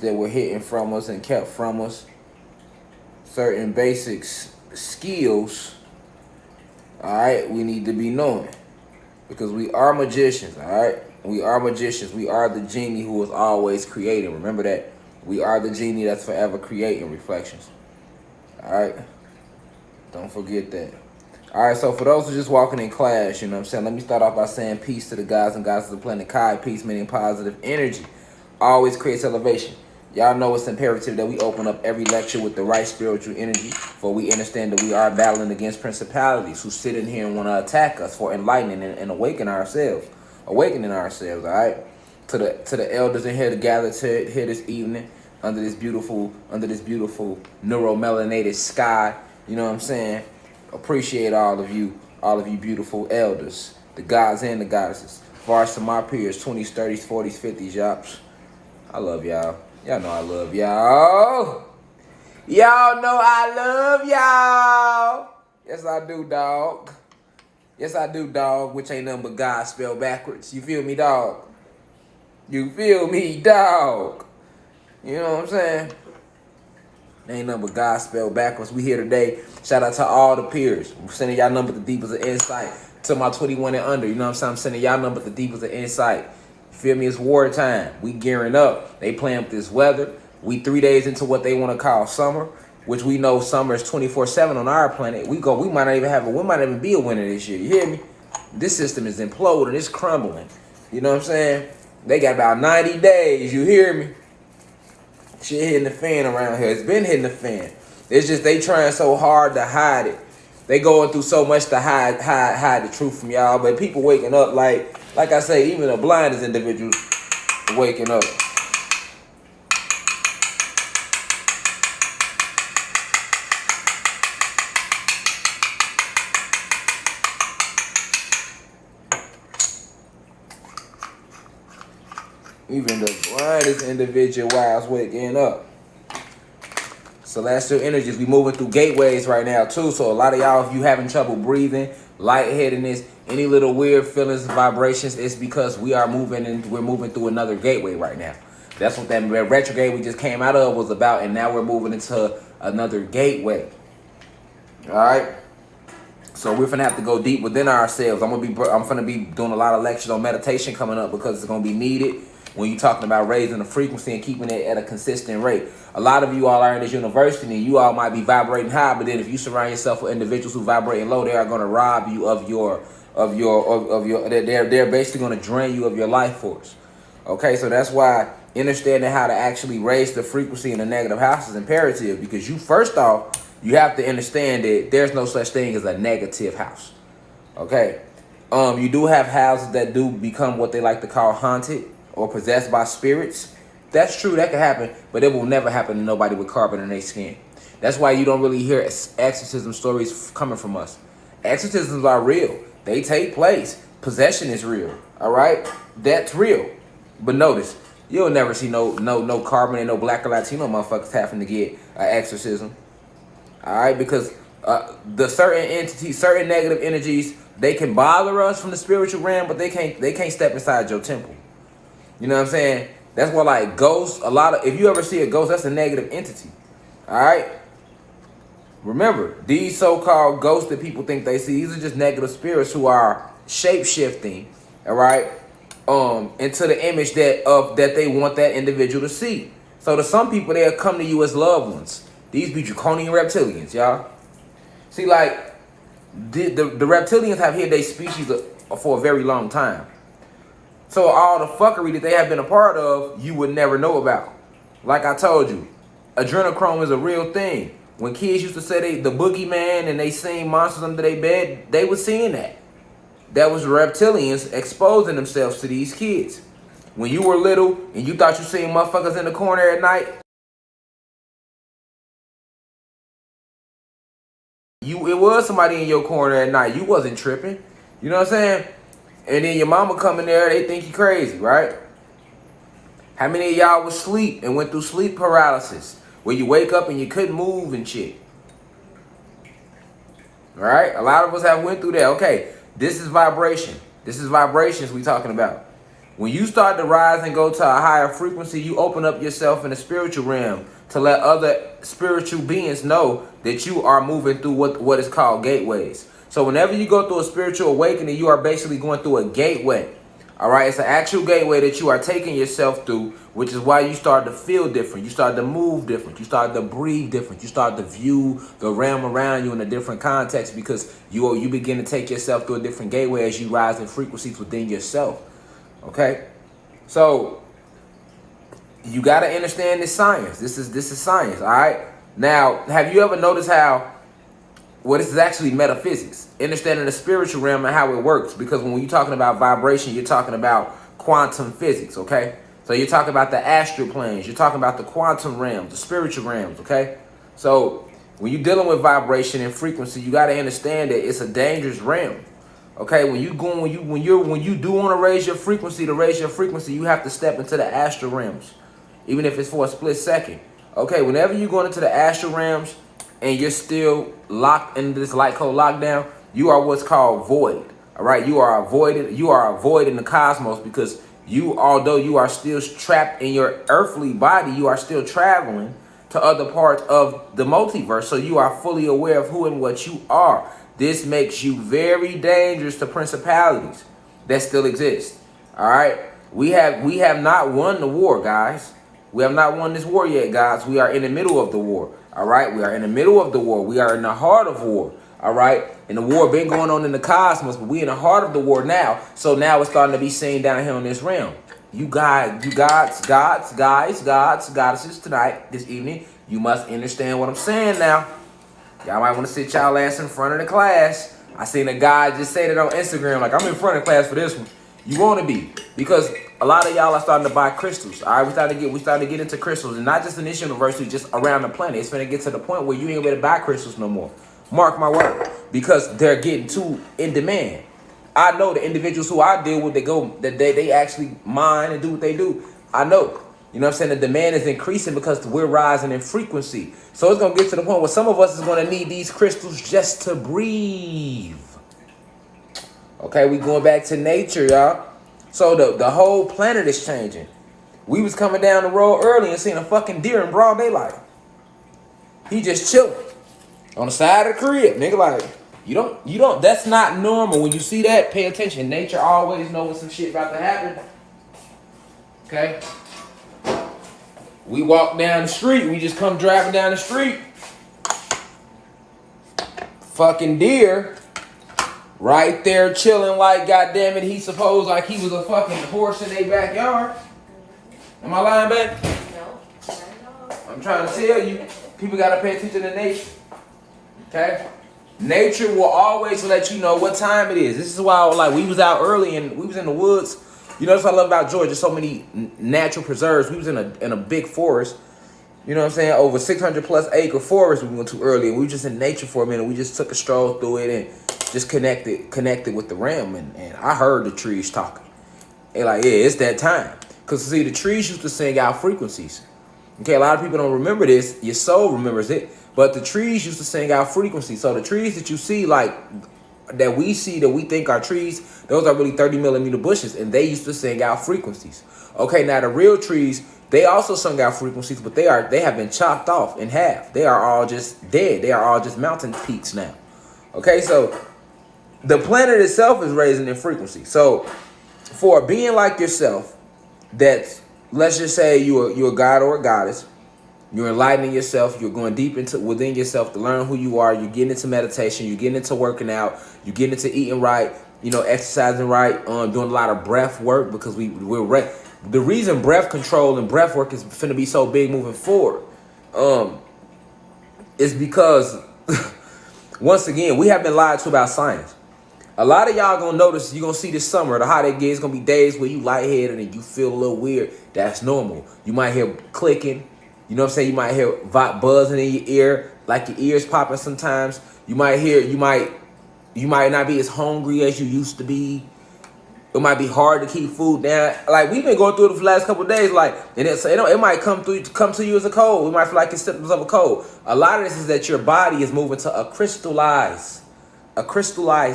that were hidden from us and kept from us. Certain basic skills, all right, we need to be knowing. Because we are magicians, all right? We are magicians. We are the genie who is always creating. Remember that. We are the genie that's forever creating reflections. All right? Don't forget that. All right, so for those who are just walking in class, you know what I'm saying, let me start off by saying peace to the guys and goddesses of the planet Kai. Peace meaning positive energy. Always creates elevation. Y'all know it's imperative that we open up every lecture with the right spiritual energy, for we understand that we are battling against principalities who sit in here and want to attack us for enlightening and awakening ourselves, all right? To the elders in here to gather to here this evening under this beautiful neuromelanated sky, you know what I'm saying? Appreciate all of you beautiful elders, the gods and the goddesses. As far as to my peers, 20s, 30s, 40s, 50s, y'all, I love y'all. Y'all know I love y'all. Y'all know I love y'all. Yes, I do, dog. Yes, I do, dog, which ain't nothing but God spelled backwards. You feel me, dog? You feel me, dog? You know what I'm saying? Ain't nothing but God spelled backwards. We here today. Shout out to all the peers. I'm sending y'all number the deepest of insight. To my 21 and under, you know what I'm saying? I'm sending y'all number the deepest of insight. Feel me? It's wartime. We gearing up. They playing with this weather. We 3 days into what they want to call summer, which we know summer is 24/7 on our planet. We might not even be a winter this year. You hear me? This system is imploding. It's crumbling. You know what I'm saying? They got about 90 days. You hear me? Shit hitting the fan around here. It's been hitting the fan. It's just they trying so hard to hide it. They going through so much to hide the truth from y'all. But people waking up like I say, even the blindest individuals waking up. Even the blindest individuals waking up. Celestial energies, we moving through gateways right now too. So a lot of y'all, if you having trouble breathing, lightheadedness, any little weird feelings, vibrations, it's because we're moving through another gateway right now. That's what that retrograde we just came out of was about, and now we're moving into another gateway. All right. So we're gonna have to go deep within ourselves. I'm gonna be doing a lot of lectures on meditation coming up because it's gonna be needed when you're talking about raising the frequency and keeping it at a consistent rate. A lot of you all are in this university and you all might be vibrating high, but then if you surround yourself with individuals who vibrating low, they are going to rob you of your they're basically going to drain you of your life force. Okay, so that's why understanding how to actually raise the frequency in the negative house is imperative, because you first off, you have to understand that there's no such thing as a negative house. Okay. You do have houses that do become what they like to call haunted or possessed by spirits. That's true, that can happen, but it will never happen to nobody with carbon in their skin. That's why you don't really hear exorcism stories coming from us. Exorcisms are real. They take place. Possession is real. All right? That's real. But notice, you'll never see no carbon and no black or Latino motherfuckers having to get an exorcism. All right? Because the certain entities, certain negative energies, they can bother us from the spiritual realm, but they can't step inside your temple. You know what I'm saying? That's why, like, ghosts, if you ever see a ghost, that's a negative entity. All right? Remember, these so-called ghosts that people think they see, these are just negative spirits who are shape-shifting, all right, into the image that they want that individual to see. So to some people, they'll come to you as loved ones. These be draconian reptilians, y'all. See, like, the reptilians have hid their species for a very long time. So all the fuckery that they have been a part of, you would never know about. Like I told you, adrenochrome is a real thing. When kids used to say the boogeyman and they seen monsters under their bed, they were seeing that. That was reptilians exposing themselves to these kids. When you were little and you thought you seen motherfuckers in the corner at night, it was somebody in your corner at night. You wasn't tripping. You know what I'm saying? And then your mama come in there, they think you crazy, right? How many of y'all was asleep and went through sleep paralysis, where you wake up and you couldn't move and shit? All right? A lot of us have went through that. Okay, this is vibration. This is vibrations we talking about. When you start to rise and go to a higher frequency, you open up yourself in the spiritual realm to let other spiritual beings know that you are moving through what is called gateways. So whenever you go through a spiritual awakening, you are basically going through a gateway. All right, it's an actual gateway that you are taking yourself through, which is why you start to feel different. You start to move different. You start to breathe different. You start to view the realm around you in a different context, because you begin to take yourself through a different gateway as you rise in frequencies within yourself. Okay, so you got to understand this science. This is science. All right. Now, have you ever noticed how? Well, this is actually metaphysics, understanding the spiritual realm and how it works. Because when you're talking about vibration, you're talking about quantum physics, okay? So you're talking about the astral planes, you're talking about the quantum realms, the spiritual realms, okay? So when you're dealing with vibration and frequency, you got to understand that it's a dangerous realm, okay? When you do want to raise your frequency, you have to step into the astral realms, even if it's for a split second, okay? Whenever you're going into the astral realms, and you're still locked into this light code lockdown, you are what's called void. All right, you are a void in the cosmos, because although you are still trapped in your earthly body, you are still traveling to other parts of the multiverse. So you are fully aware of who and what you are. This makes you very dangerous to principalities that still exist. All right, we have not won the war, guys. We have not won this war yet, guys. We are in the middle of the war. All right, we are in the middle of the war. We are in the heart of war. All right, and the war been going on in the cosmos, but we in the heart of the war now. So now it's starting to be seen down here in this realm. You goddesses tonight, this evening, you must understand what I'm saying now. Y'all might want to sit y'all ass in front of the class. I seen a guy just say that on Instagram, like, I'm in front of the class for this one. You want to be, because a lot of y'all are starting to buy crystals. All right, we starting to get into crystals, and not just in this university, just around the planet. It's going to get to the point where you ain't able to buy crystals no more. Mark my word, because they're getting too in demand. I know the individuals who I deal with, they actually mine and do what they do. I know. You know what I'm saying? The demand is increasing because we're rising in frequency. So it's going to get to the point where some of us is going to need these crystals just to breathe. Okay, we going back to nature, y'all. So the whole planet is changing. We was coming down the road early and seeing a fucking deer in broad daylight. He just chilling on the side of the crib, nigga. Like, you don't. That's not normal. When you see that, pay attention. Nature always knows when some shit about to happen. Okay. We walk down the street. We just come driving down the street. Fucking deer. Right there chilling like, goddamn it, he supposed like he was a fucking horse in their backyard. Am I lying, babe? No. I'm trying to tell you, people got to pay attention to nature. Okay? Nature will always let you know what time it is. This is why, like, we was out early and we was in the woods. You know, that's what I love about Georgia. So many natural preserves. We was in a big forest. You know what I'm saying? Over 600 plus acre forest we went to earlier. We were just in nature for a minute. We just took a stroll through it and just connected with the realm. And I heard the trees talking. And like, yeah, it's that time. Because, see, the trees used to sing out frequencies. Okay, a lot of people don't remember this. Your soul remembers it. But the trees used to sing out frequencies. So the trees that you see, like, that we see, that we think are trees, those are really 30 millimeter bushes. And they used to sing out frequencies. Okay, now the real trees, they also sung out frequencies, but they have been chopped off in half. They are all just dead. They are all just mountain peaks now. Okay, so the planet itself is raising in frequency. So for a being like yourself, that's, let's just say you're a god or a goddess, you're enlightening yourself, you're going deep into within yourself to learn who you are, you're getting into meditation, you're getting into working out, you're getting into eating right, you know, exercising right, doing a lot of breath work, because we're the reason breath control and breath work is finna be so big moving forward is because, once again, we have been lied to about science. A lot of y'all gonna notice, you're gonna see this summer, the hot it gets, gonna be days where you lightheaded and you feel a little weird. That's normal. You might hear clicking. You know what I'm saying? You might hear buzzing in your ear, like your ears popping sometimes. You might not be as hungry as you used to be. It might be hard to keep food down. Like, we've been going through it for the last couple of days. Like, and it might come to you as a cold. It might feel like it's symptoms of a cold. A lot of this is that your body is moving to a crystallized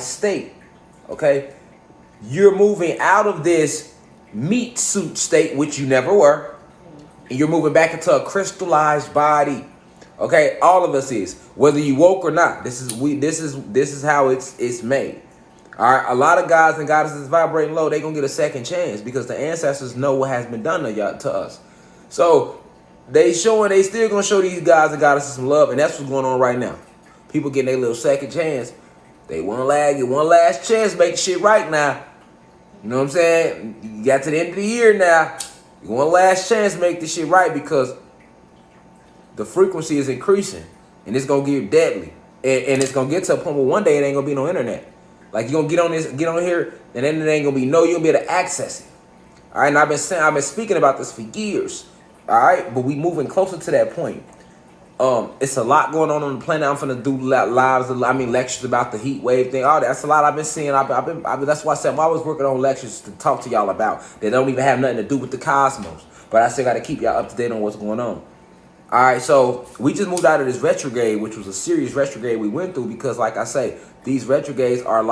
state. Okay, you're moving out of this meat suit state, which you never were, and you're moving back into a crystallized body. Okay, all of us is, whether you woke or not. This is how it's made. All right, a lot of gods and goddesses vibrating low, they gonna get a second chance because the ancestors know what has been done to y'all, to us. So they still gonna show these gods and goddesses some love, and that's what's going on right now. People getting their little second chance. They get one last chance, make the shit right now. You know what I'm saying? You got to the end of the year now. You one last chance to make this shit right because the frequency is increasing and it's gonna get deadly. And it's gonna get to a point where one day it ain't gonna be no internet. Like you're gonna get on here, and then it ain't gonna be you won't be able to access it. All right, and I've been speaking about this for years. All right, but we moving closer to that point. It's a lot going on the planet. I'm finna do lectures about the heat wave thing. All that's a lot I've been seeing. That's why I said I'm always working on lectures to talk to y'all about. They don't even have nothing to do with the cosmos, but I still got to keep y'all up to date on what's going on. All right, so we just moved out of this retrograde, which was a serious retrograde we went through because, like I say, these retrogrades are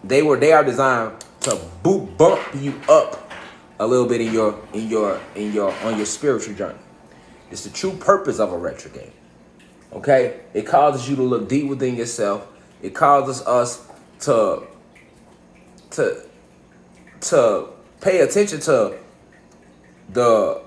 they are designed to bump you up a little bit on your spiritual journey. It's the true purpose of a retrograde. Okay? It causes you to look deep within yourself. It causes us to pay attention to the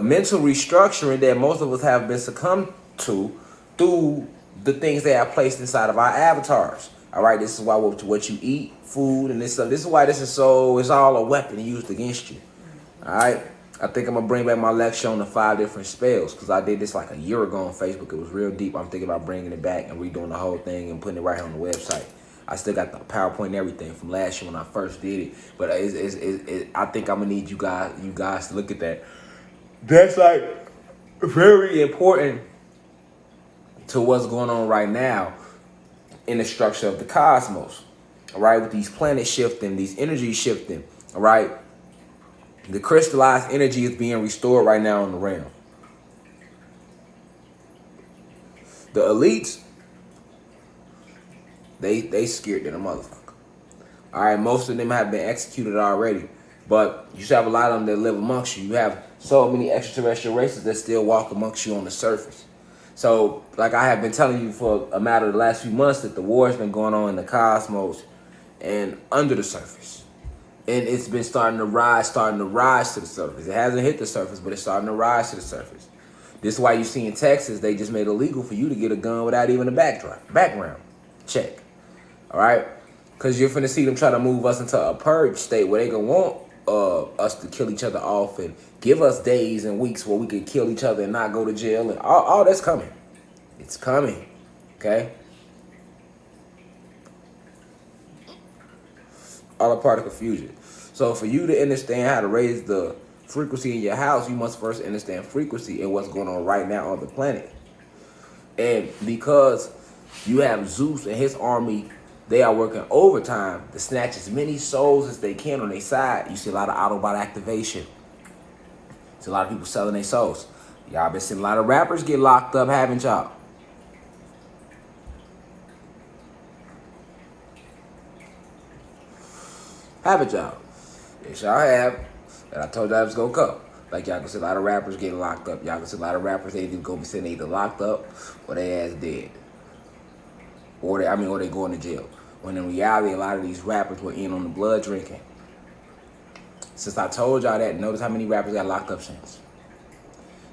mental restructuring that most of us have been succumbed to through the things they have placed inside of our avatars. All right, this is why what you eat, food, and this stuff. This is why it's all a weapon used against you. All right. I think I'm gonna bring back my lecture on the 5 different spells because I did this like a year ago on Facebook. It was real deep. I'm thinking about bringing it back and redoing the whole thing and putting it right here on the website. I still got the PowerPoint and everything from last year when I first did it, but I think I'm gonna need you guys to look at that. That's like very important to what's going on right now in the structure of the cosmos. All right, with these planets shifting, these energies shifting. All right. The crystallized energy is being restored right now in the realm. The elites, they scared than a motherfucker. All right, most of them have been executed already, but you should have a lot of them that live amongst you. You have so many extraterrestrial races that still walk amongst you on the surface. So, like I have been telling you for a matter of the last few months, that the war has been going on in the cosmos and under the surface. And it's been starting to rise to the surface. It hasn't hit the surface, but it's starting to rise to the surface. This is why you see in Texas, they just made it illegal for you to get a gun without even a background check. All right? Because you're finna see them try to move us into a purge state where they gonna want us to kill each other off and give us days and weeks where we can kill each other and not go to jail. And all that's coming. It's coming. Okay? All a part of confusion. So for you to understand how to raise the frequency in your house, you must first understand frequency and what's going on right now on the planet. And because you have Zeus and his army, they are working overtime to snatch as many souls as they can on their side. You see a lot of Autobot activation. See a lot of people selling their souls. Y'all been seeing a lot of rappers get locked up, haven't y'all? Haven't y'all? Yes, y'all have. And I told y'all it was gonna come. Like y'all can see a lot of rappers getting locked up. Y'all can see a lot of rappers they either gonna be sitting either locked up or they ass dead. Or they going to jail. When in reality, a lot of these rappers were in on the blood drinking. Since I told y'all that, notice how many rappers got locked up since.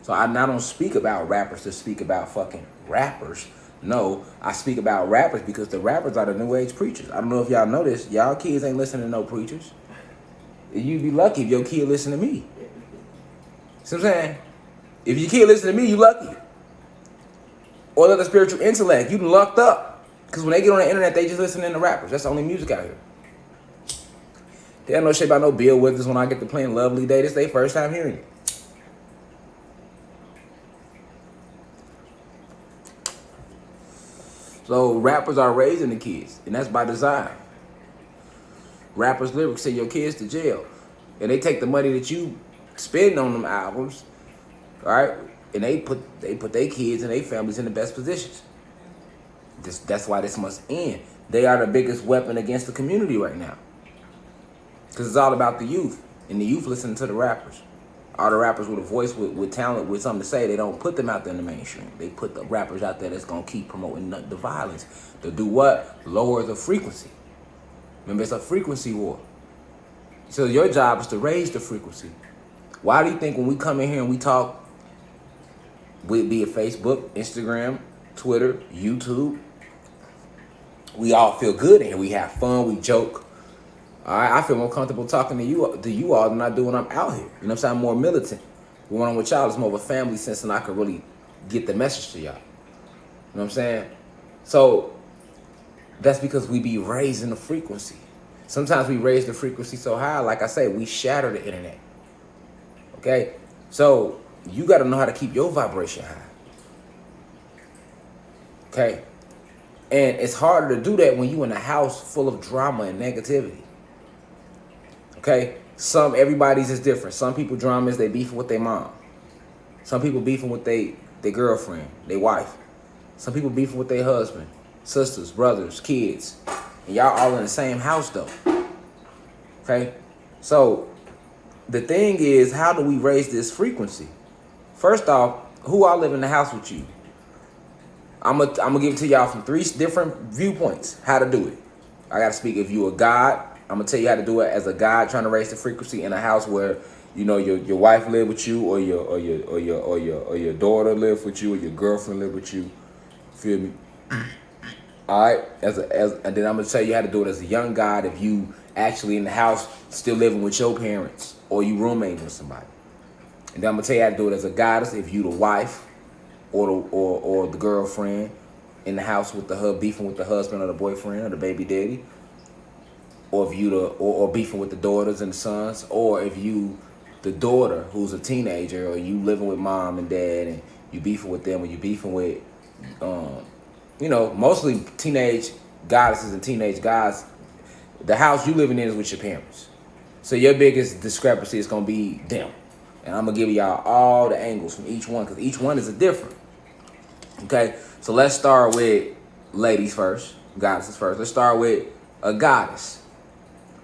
So I don't speak about rappers to speak about fucking rappers. No, I speak about rappers because the rappers are the new age preachers. I don't know if y'all know this. Y'all kids ain't listening to no preachers. You'd be lucky if your kid listen to me. See what I'm saying? If your kid listen to me, you lucky. Or the spiritual intellect, you done lucked up. Because when they get on the internet, they just listening to rappers. That's the only music out here. They don't know shit about no Bill Withers when I get to playing Lovely Day. This is their first time hearing it. So rappers are raising the kids, and that's by design. Rappers' lyrics send your kids to jail, and they take the money that you spend on them albums, all right, and they put their kids and their families in the best positions. That's why this must end. They are the biggest weapon against the community right now. Because it's all about the youth. And the youth listen to the rappers. All the rappers with a voice, with talent, with something to say, they don't put them out there in the mainstream. They put the rappers out there that's going to keep promoting the violence. To do what? Lower the frequency. Remember, it's a frequency war. So your job is to raise the frequency. Why do you think when we come in here and we talk, be it Facebook, Instagram, Twitter, YouTube, we all feel good in here. We have fun, we joke. All right, I feel more comfortable talking to you all than I do when I'm out here. You know what I'm saying? I'm more militant. When I'm with y'all, it's more of a family sense, and I can really get the message to y'all. You know what I'm saying? So that's because we be raising the frequency. Sometimes we raise the frequency so high, like I say, we shatter the internet. Okay? So you got to know how to keep your vibration high. Okay? And it's harder to do that when you in a house full of drama and negativity. Okay? Everybody's is different. Some people dramas, they beefing with their mom. Some people beefing with their girlfriend, their wife. Some people beefing with their husband, sisters, brothers, kids. And y'all all in the same house though. Okay? So the thing is, how do we raise this frequency? First off, who all live in the house with you? I'm gonna give it to y'all from 3 different viewpoints how to do it. I gotta speak if you a God. I'm gonna tell you how to do it as a God trying to raise the frequency in a house where you know your wife live with you, or your daughter live with you, or your girlfriend live with you. Feel me? All right. And then I'm gonna tell you how to do it as a young God if you actually in the house still living with your parents or you roommating with somebody. And then I'm gonna tell you how to do it as a goddess if you the wife or the girlfriend in the house with beefing with the husband or the boyfriend or the baby daddy, or if you or beefing with the daughters and the sons, or if you the daughter who's a teenager, or you living with mom and dad and you beefing with them, or you beefing with mostly teenage goddesses and teenage guys. The house you living in is with your parents, so your biggest discrepancy is gonna be them. And I'm gonna give y'all all the angles from each one, because each one is a different. Okay, so let's start with ladies first, goddesses first. Let's start with a goddess.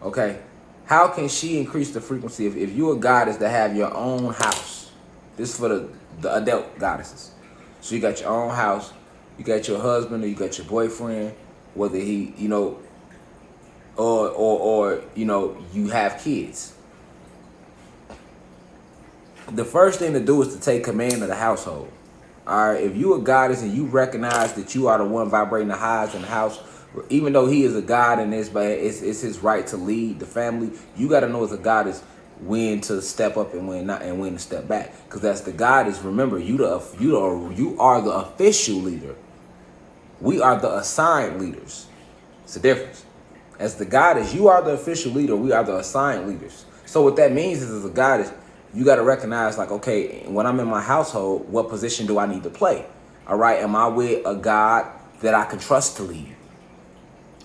Okay, how can she increase the frequency if you're a goddess that have your own house? This is for the adult goddesses. So you got your own house, you got your husband or you got your boyfriend, whether he, or you have kids. The first thing to do is to take command of the household. All right, if you a goddess and you recognize that you are the one vibrating the highs in the house, even though he is a god and it's his right to lead the family, you got to know as a goddess when to step up and when not, and when to step back. Because that's the goddess. Remember, you are the official leader. We are the assigned leaders. It's a difference. As the goddess, you are the official leader. We are the assigned leaders. So what that means is, as a goddess, you got to recognize, like, okay, when I'm in my household, what position do I need to play? All right, am I with a God that I can trust to lead?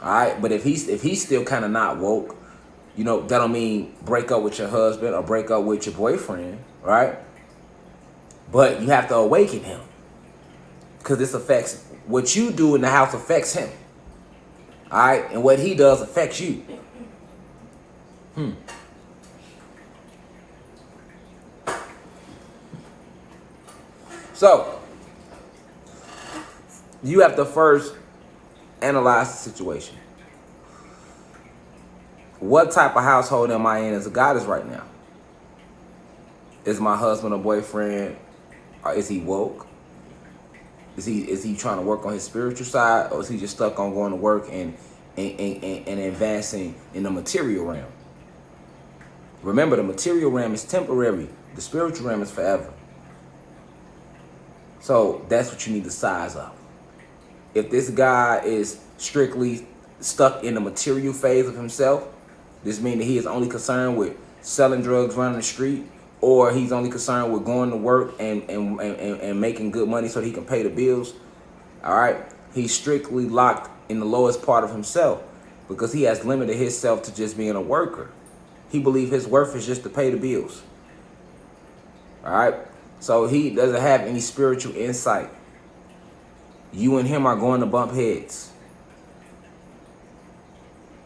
All right, but if he's still kind of not woke, that don't mean break up with your husband or break up with your boyfriend, right? But you have to awaken him, because this affects what you do in the house affects him. All right, and what he does affects you. So, you have to first analyze the situation. What type of household am I in as a goddess right now? Is my husband or boyfriend, is he woke? Is he trying to work on his spiritual side, or is he just stuck on going to work and advancing in the material realm? Remember, the material realm is temporary. The spiritual realm is forever. So that's what you need to size up. If this guy is strictly stuck in the material phase of himself, this means that he is only concerned with selling drugs, running the street, or he's only concerned with going to work and making good money so that he can pay the bills. All right, he's strictly locked in the lowest part of himself, because he has limited himself to just being a worker. He believes his worth is just to pay the bills. All right. So he doesn't have any spiritual insight. You and him are going to bump heads.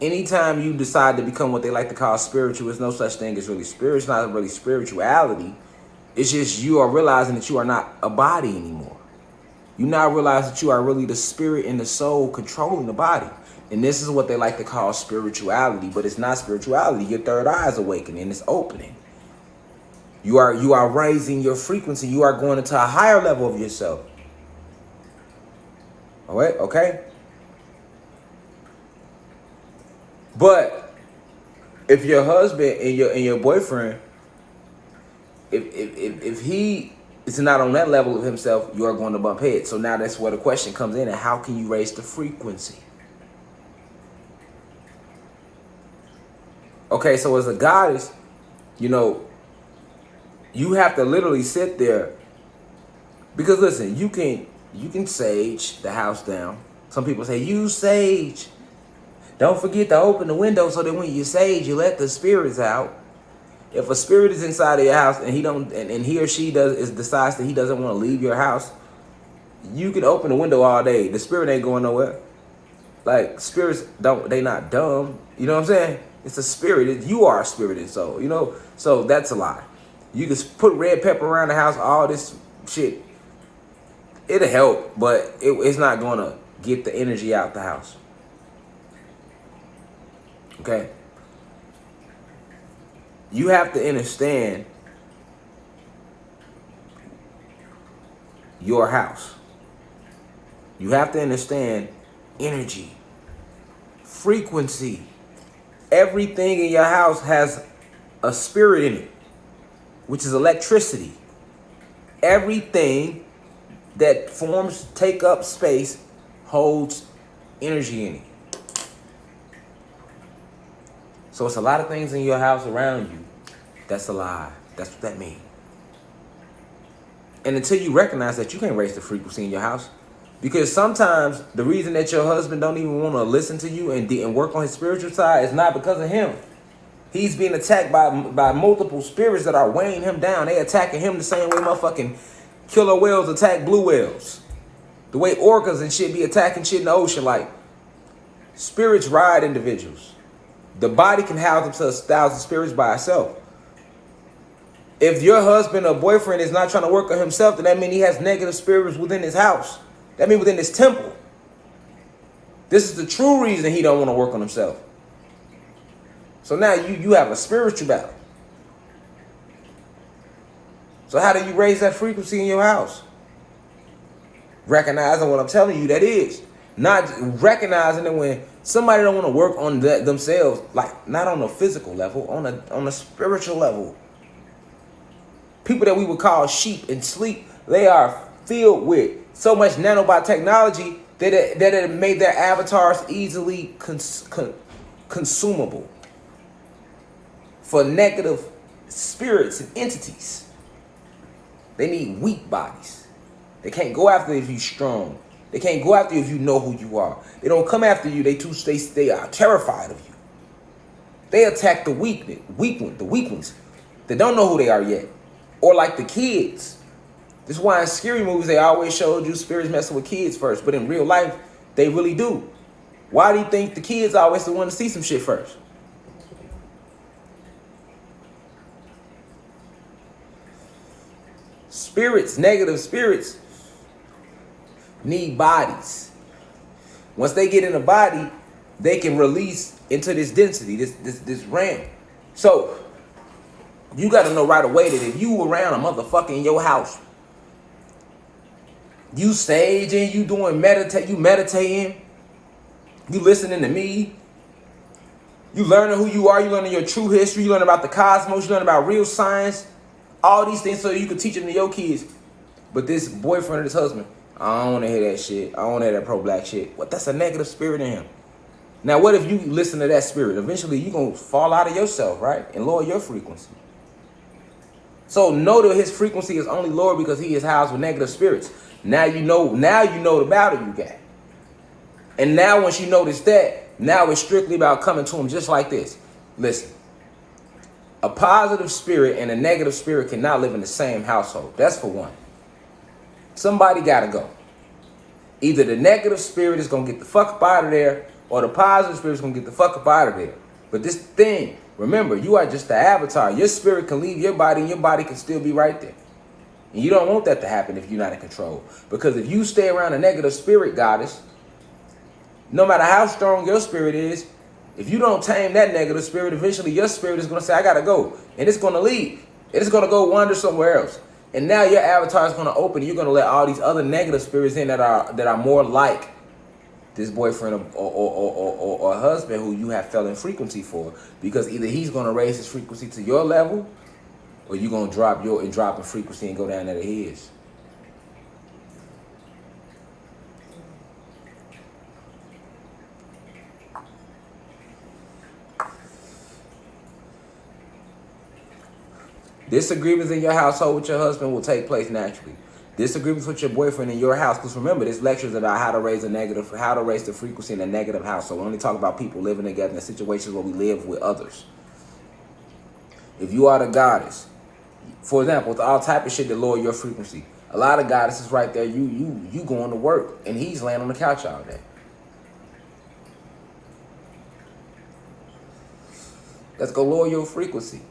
Anytime you decide to become what they like to call spiritual, there's no such thing as really spirit. It's not really spirituality. It's just you are realizing that you are not a body anymore. You now realize that you are really the spirit and the soul controlling the body. And this is what they like to call spirituality, but it's not spirituality. Your third eye is awakening, it's opening. You are raising your frequency. You are going into a higher level of yourself. All right, okay? But if your husband and your boyfriend, if he is not on that level of himself, you are going to bump heads. So now that's where the question comes in, and how can you raise the frequency? Okay, so as a goddess, you know, you have to literally sit there, because listen, you can sage the house down. Some people say use sage. Don't forget to open the window so that when you sage, you let the spirits out. If a spirit is inside of your house and he or she decides that he doesn't want to leave your house, you can open the window all day. The spirit ain't going nowhere. Like, spirits they not dumb. You know what I'm saying? It's a spirit. You are a spirited soul, you know? So that's a lie. You can put red pepper around the house, all this shit. It'll help, but it's not going to get the energy out the house. Okay? You have to understand your house. You have to understand energy, frequency. Everything in your house has a spirit in it, which is electricity. Everything that take up space holds energy in it. So it's a lot of things in your house around you that's a lie. That's what that means. And until you recognize that, you can't raise the frequency in your house. Because sometimes the reason that your husband don't even want to listen to you and work on his spiritual side is not because of him. He's being attacked by multiple spirits that are weighing him down. They attacking him the same way motherfucking killer whales attack blue whales. The way orcas and shit be attacking shit in the ocean. Like, spirits ride individuals. The body can house themselves 1,000 spirits by itself. If your husband or boyfriend is not trying to work on himself, then that means he has negative spirits within his house. That means within his temple. This is the true reason he don't want to work on himself. So now you have a spiritual battle. So how do you raise that frequency in your house? Recognizing what I'm telling you, that is. Not recognizing that when somebody don't want to work on themselves, like not on a physical level, on a spiritual level. People that we would call sheep and sleep, they are filled with so much nanobot technology that it made their avatars easily consumable for negative spirits and entities. They need weak bodies. They can't go after you if you're strong. They can't go after you if you know who you are. They don't come after you. They are terrified of you. They attack the weak ones that don't know who they are yet. Or like the kids. This is why in scary movies they always showed you spirits messing with kids first. But in real life, they really do. Why do you think the kids always the one to see some shit first? Spirits, negative spirits, need bodies. Once they get in a body, they can release into this density, this RAM. So you got to know right away that if you around a motherfucker in your house, you saging, you meditating, you listening to me, you learning who you are, you learning your true history, you learning about the cosmos, you learning about real science, all these things so you can teach them to your kids. But this boyfriend or this husband, I don't want to hear that shit. I don't want to hear that pro-black shit. What? That's a negative spirit in him. Now, what if you listen to that spirit? Eventually, you're going to fall out of yourself, right? And lower your frequency. So know that his frequency is only lower because he is housed with negative spirits. Now you know the battle you got. And now once you notice that, now it's strictly about coming to him just like this. Listen, a positive spirit and a negative spirit cannot live in the same household. That's for one. Somebody got to go. Either the negative spirit is going to get the fuck up out of there, or the positive spirit's gonna get the fuck up out of there. But this thing, remember, you are just the avatar. Your spirit can leave your body and your body can still be right there. And you don't want that to happen if you're not in control. Because if you stay around a negative spirit goddess, no matter how strong your spirit is, if you don't tame that negative spirit, eventually your spirit is going to say, I got to go. And it's going to leave. And it's going to go wander somewhere else. And now your avatar is going to open. And you're going to let all these other negative spirits in that are more like this boyfriend or husband who you have fell in frequency for. Because either he's going to raise his frequency to your level, or you're going to drop in frequency and go down there to his. Disagreements in your household with your husband will take place naturally. Disagreements with your boyfriend in your house, because remember, this lecture is about how to raise the frequency in a negative house. So we only talk about people living together in situations where we live with others. If you are the goddess, for example, with all type of shit that lower your frequency, a lot of goddesses right there, you going to work and he's laying on the couch all day. Let's go lower your frequency.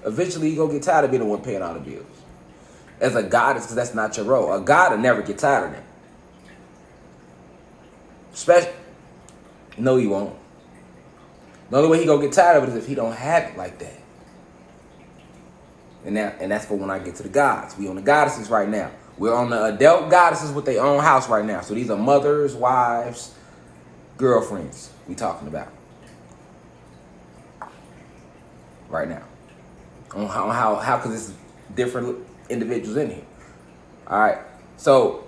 Eventually, you gonna get tired of being the one paying all the bills. As a goddess, because that's not your role. A god will never get tired of that. Especially, no, he won't. The only way he gonna get tired of it is if he don't have it like that. And that's for when I get to the gods. We on the goddesses right now. We're on the adult goddesses with their own house right now. So these are mothers, wives, girlfriends we talking about right now. On how because it's different individuals in here. All right. So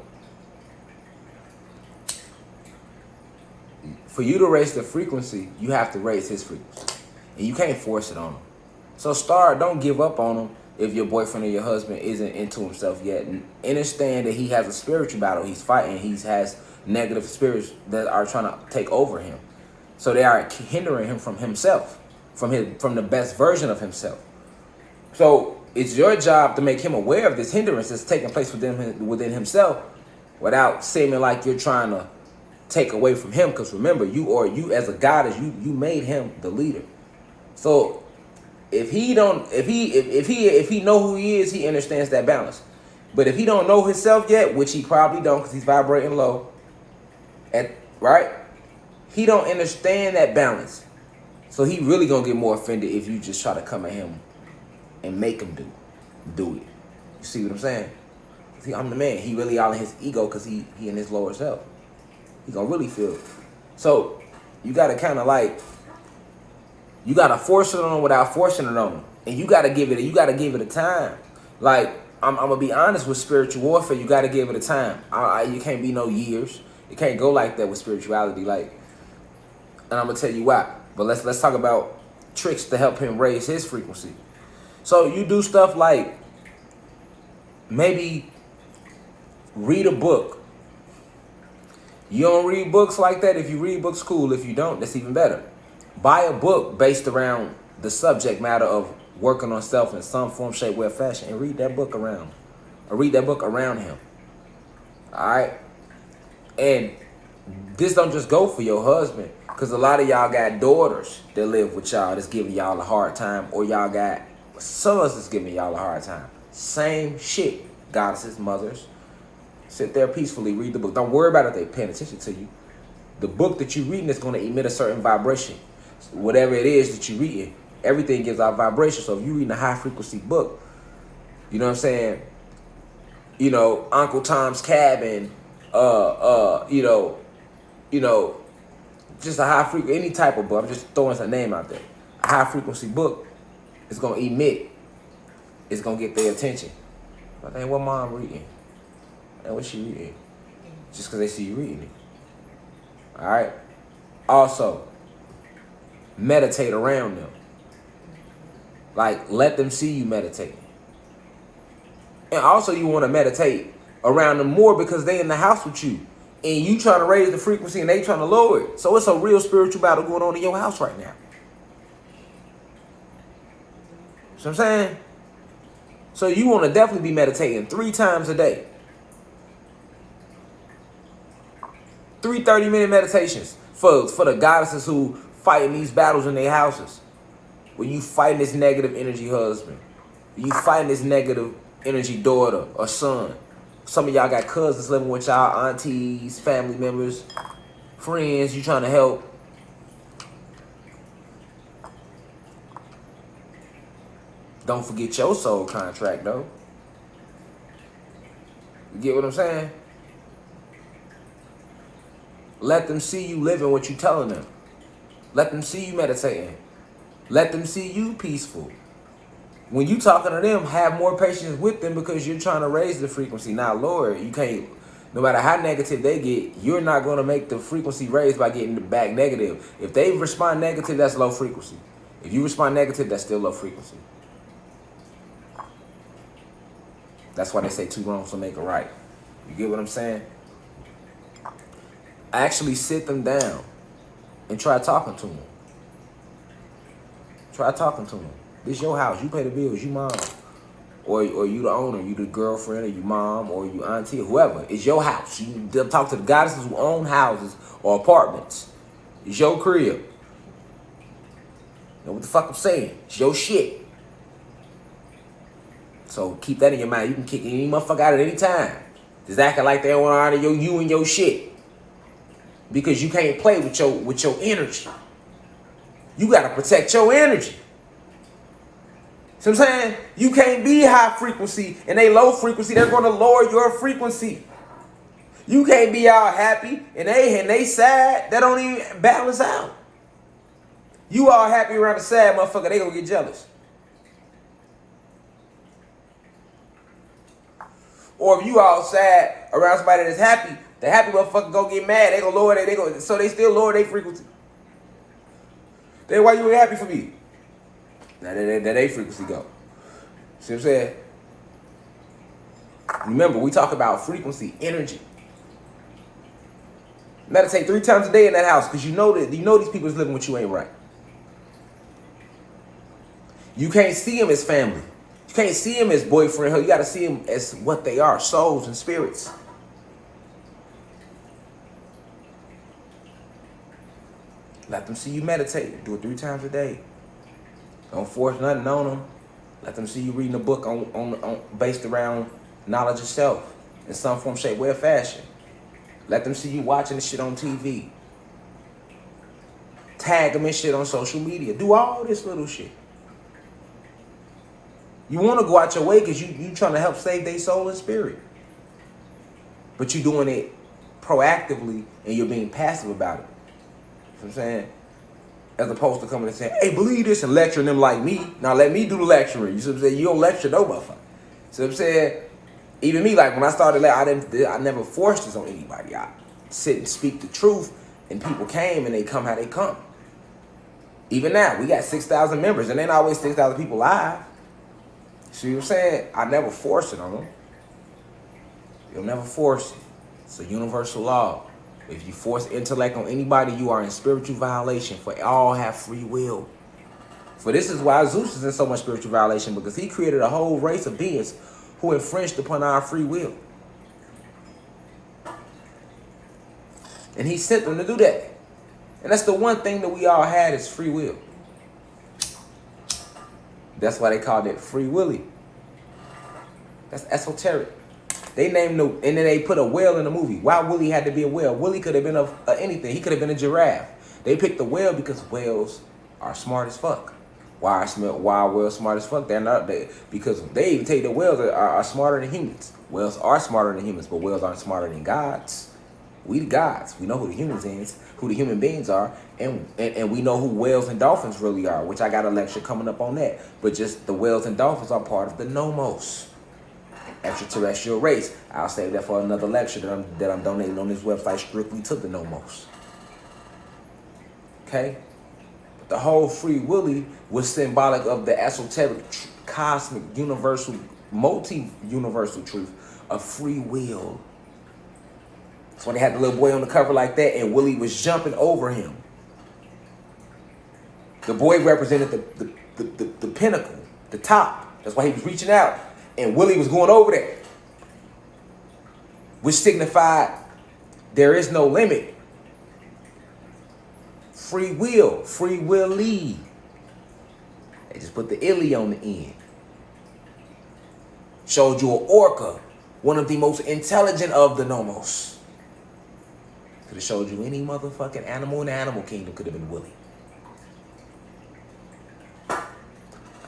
for you to raise the frequency, you have to raise his frequency. And you can't force it on him. So don't give up on him if your boyfriend or your husband isn't into himself yet. And understand that he has a spiritual battle he's fighting. He has negative spirits that are trying to take over him. So they are hindering him from himself, from the best version of himself. So it's your job to make him aware of this hindrance that's taking place within himself without seeming like you're trying to take away from him. Because remember, you as a goddess, you made him the leader. So if he know who he is, he understands that balance. But if he don't know himself yet, which he probably don't because he's vibrating low, right? He don't understand that balance. So he really gonna get more offended if you just try to come at him and make him do it. You see what I'm saying? See, I'm the man. He really all in his ego because he in his lower self. He gonna really feel it. So you gotta kind of you gotta force it on him without forcing it on him, and you gotta give it a time. Like I'm gonna be honest with spiritual warfare. You gotta give it a time. You can't be no years. It can't go like that with spirituality. And I'm gonna tell you why. But let's talk about tricks to help him raise his frequency. So you do stuff like maybe read a book. You don't read books like that. If you read books, cool. If you don't, that's even better. Buy a book based around the subject matter of working on self in some form, shape, way, or fashion, and read that book around. Or read that book around him. All right? And this don't just go for your husband. Because a lot of y'all got daughters that live with y'all that's giving y'all a hard time. Or y'all got sons that's giving y'all a hard time. Same shit. Goddesses, mothers. Sit there peacefully, read the book. Don't worry about it if they're paying attention to you. The book that you're reading is going to emit a certain vibration. Whatever it is that you're reading, everything gives out vibration. So if you're reading a high frequency book, you know what I'm saying? You know, Uncle Tom's Cabin, just a high frequency, any type of book. I'm just throwing a name out there. A high frequency book is going to emit. It's going to get their attention. I think, what mom reading? And what she reading? Just because they see you reading it. All right? Also, meditate around them. Like, let them see you meditating. And also, you want to meditate around them more because they in the house with you. And you trying to raise the frequency and they trying to lower it. So it's a real spiritual battle going on in your house right now. See what I'm saying? So you want to definitely be meditating 3 times a day. 3 30-minute meditations. For the goddesses who fighting these battles in their houses. When you fighting this negative energy husband. You fighting this negative energy daughter or son. Some of y'all got cousins living with y'all, aunties, family members, friends you trying to help. Don't forget your soul contract, though. You get what I'm saying? Let them see you living what you telling them. Let them see you meditating. Let them see you peaceful. When you talking to them, have more patience with them because you're trying to raise the frequency. Now, Lord, you can't, no matter how negative they get, you're not going to make the frequency raised by getting back negative. If they respond negative, that's low frequency. If you respond negative, that's still low frequency. That's why they say two wrongs don't make a right. You get what I'm saying? Actually sit them down and try talking to them. Try talking to them. This your house. You pay the bills. You mom. Or you the owner. You the girlfriend or you mom or you auntie or whoever. It's your house. You talk to the goddesses who own houses or apartments. It's your crib. You know what the fuck I'm saying? It's your shit. So keep that in your mind. You can kick any motherfucker out at any time. Just acting like they don't want to honor you and your shit. Because you can't play with your energy. You got to protect your energy. See what I'm saying? You can't be high frequency and they low frequency. They're going to lower your frequency. You can't be all happy and they sad. That don't even balance out. You all happy around a sad motherfucker, they gonna get jealous. Or if you all sad around somebody that's happy, the happy motherfucker go get mad. They gonna lower that. So they still lower their frequency. Then why you ain't happy for me? Now that they frequency go. See what I'm saying? Remember, we talk about frequency, energy. Meditate 3 times a day in that house because you know these people is living with you ain't right. You can't see them as family. You can't see them as boyfriend. You got to see them as what they are, souls and spirits. Let them see you meditate. Do it 3 times a day. Don't force nothing on them. Let them see you reading a book on based around knowledge of self in some form, shape, way, or fashion. Let them see you watching the shit on TV. Tag them and shit on social media. Do all this little shit. You want to go out your way because you trying to help save their soul and spirit. But you're doing it proactively and you're being passive about it. You know what I'm saying? As opposed to coming and saying, hey, believe this and lecturing them like me. Now let me do the lecturing. You see what I'm saying? You don't lecture no motherfucker. See what I'm saying? Even me, like when I started, I never forced this on anybody. I sit and speak the truth and people came and they come how they come. Even now, we got 6,000 members and ain't always 6,000 people live. See what I'm saying? I never force it on them. You'll never force it. It's a universal law. If you force intellect on anybody, you are in spiritual violation, for all have free will. For this is why Zeus is in so much spiritual violation, because he created a whole race of beings who infringed upon our free will. And he sent them to do that. And that's the one thing that we all had is free will. That's why they called it Free Willy. That's esoteric. They named and then they put a whale in the movie. Why Willie had to be a whale? Willie could have been anything. He could have been a giraffe. They picked the whale because whales are smart as fuck. Why are whales smart as fuck? They're not. Because they even tell you the whales are smarter than humans. Whales are smarter than humans, but whales aren't smarter than gods. We the gods. We know who the humans is, who the human beings are, and we know who whales and dolphins really are, which I got a lecture coming up on that. But just the whales and dolphins are part of the nomos, extraterrestrial race. I'll save that for another lecture that I'm donating on this website strictly to the nomos. Okay? But the whole Free Willy was symbolic of the esoteric, cosmic, universal, multi-universal truth of free will. So when they had the little boy on the cover like that and Willie was jumping over him, the boy represented the pinnacle, the top. That's why he was reaching out. And Willie was going over there, which signified there is no limit. Free will. Free willy. They just put the illy on the end. Showed you an orca, one of the most intelligent of the nomos. Could have showed you any motherfucking animal in the animal kingdom could have been Willie.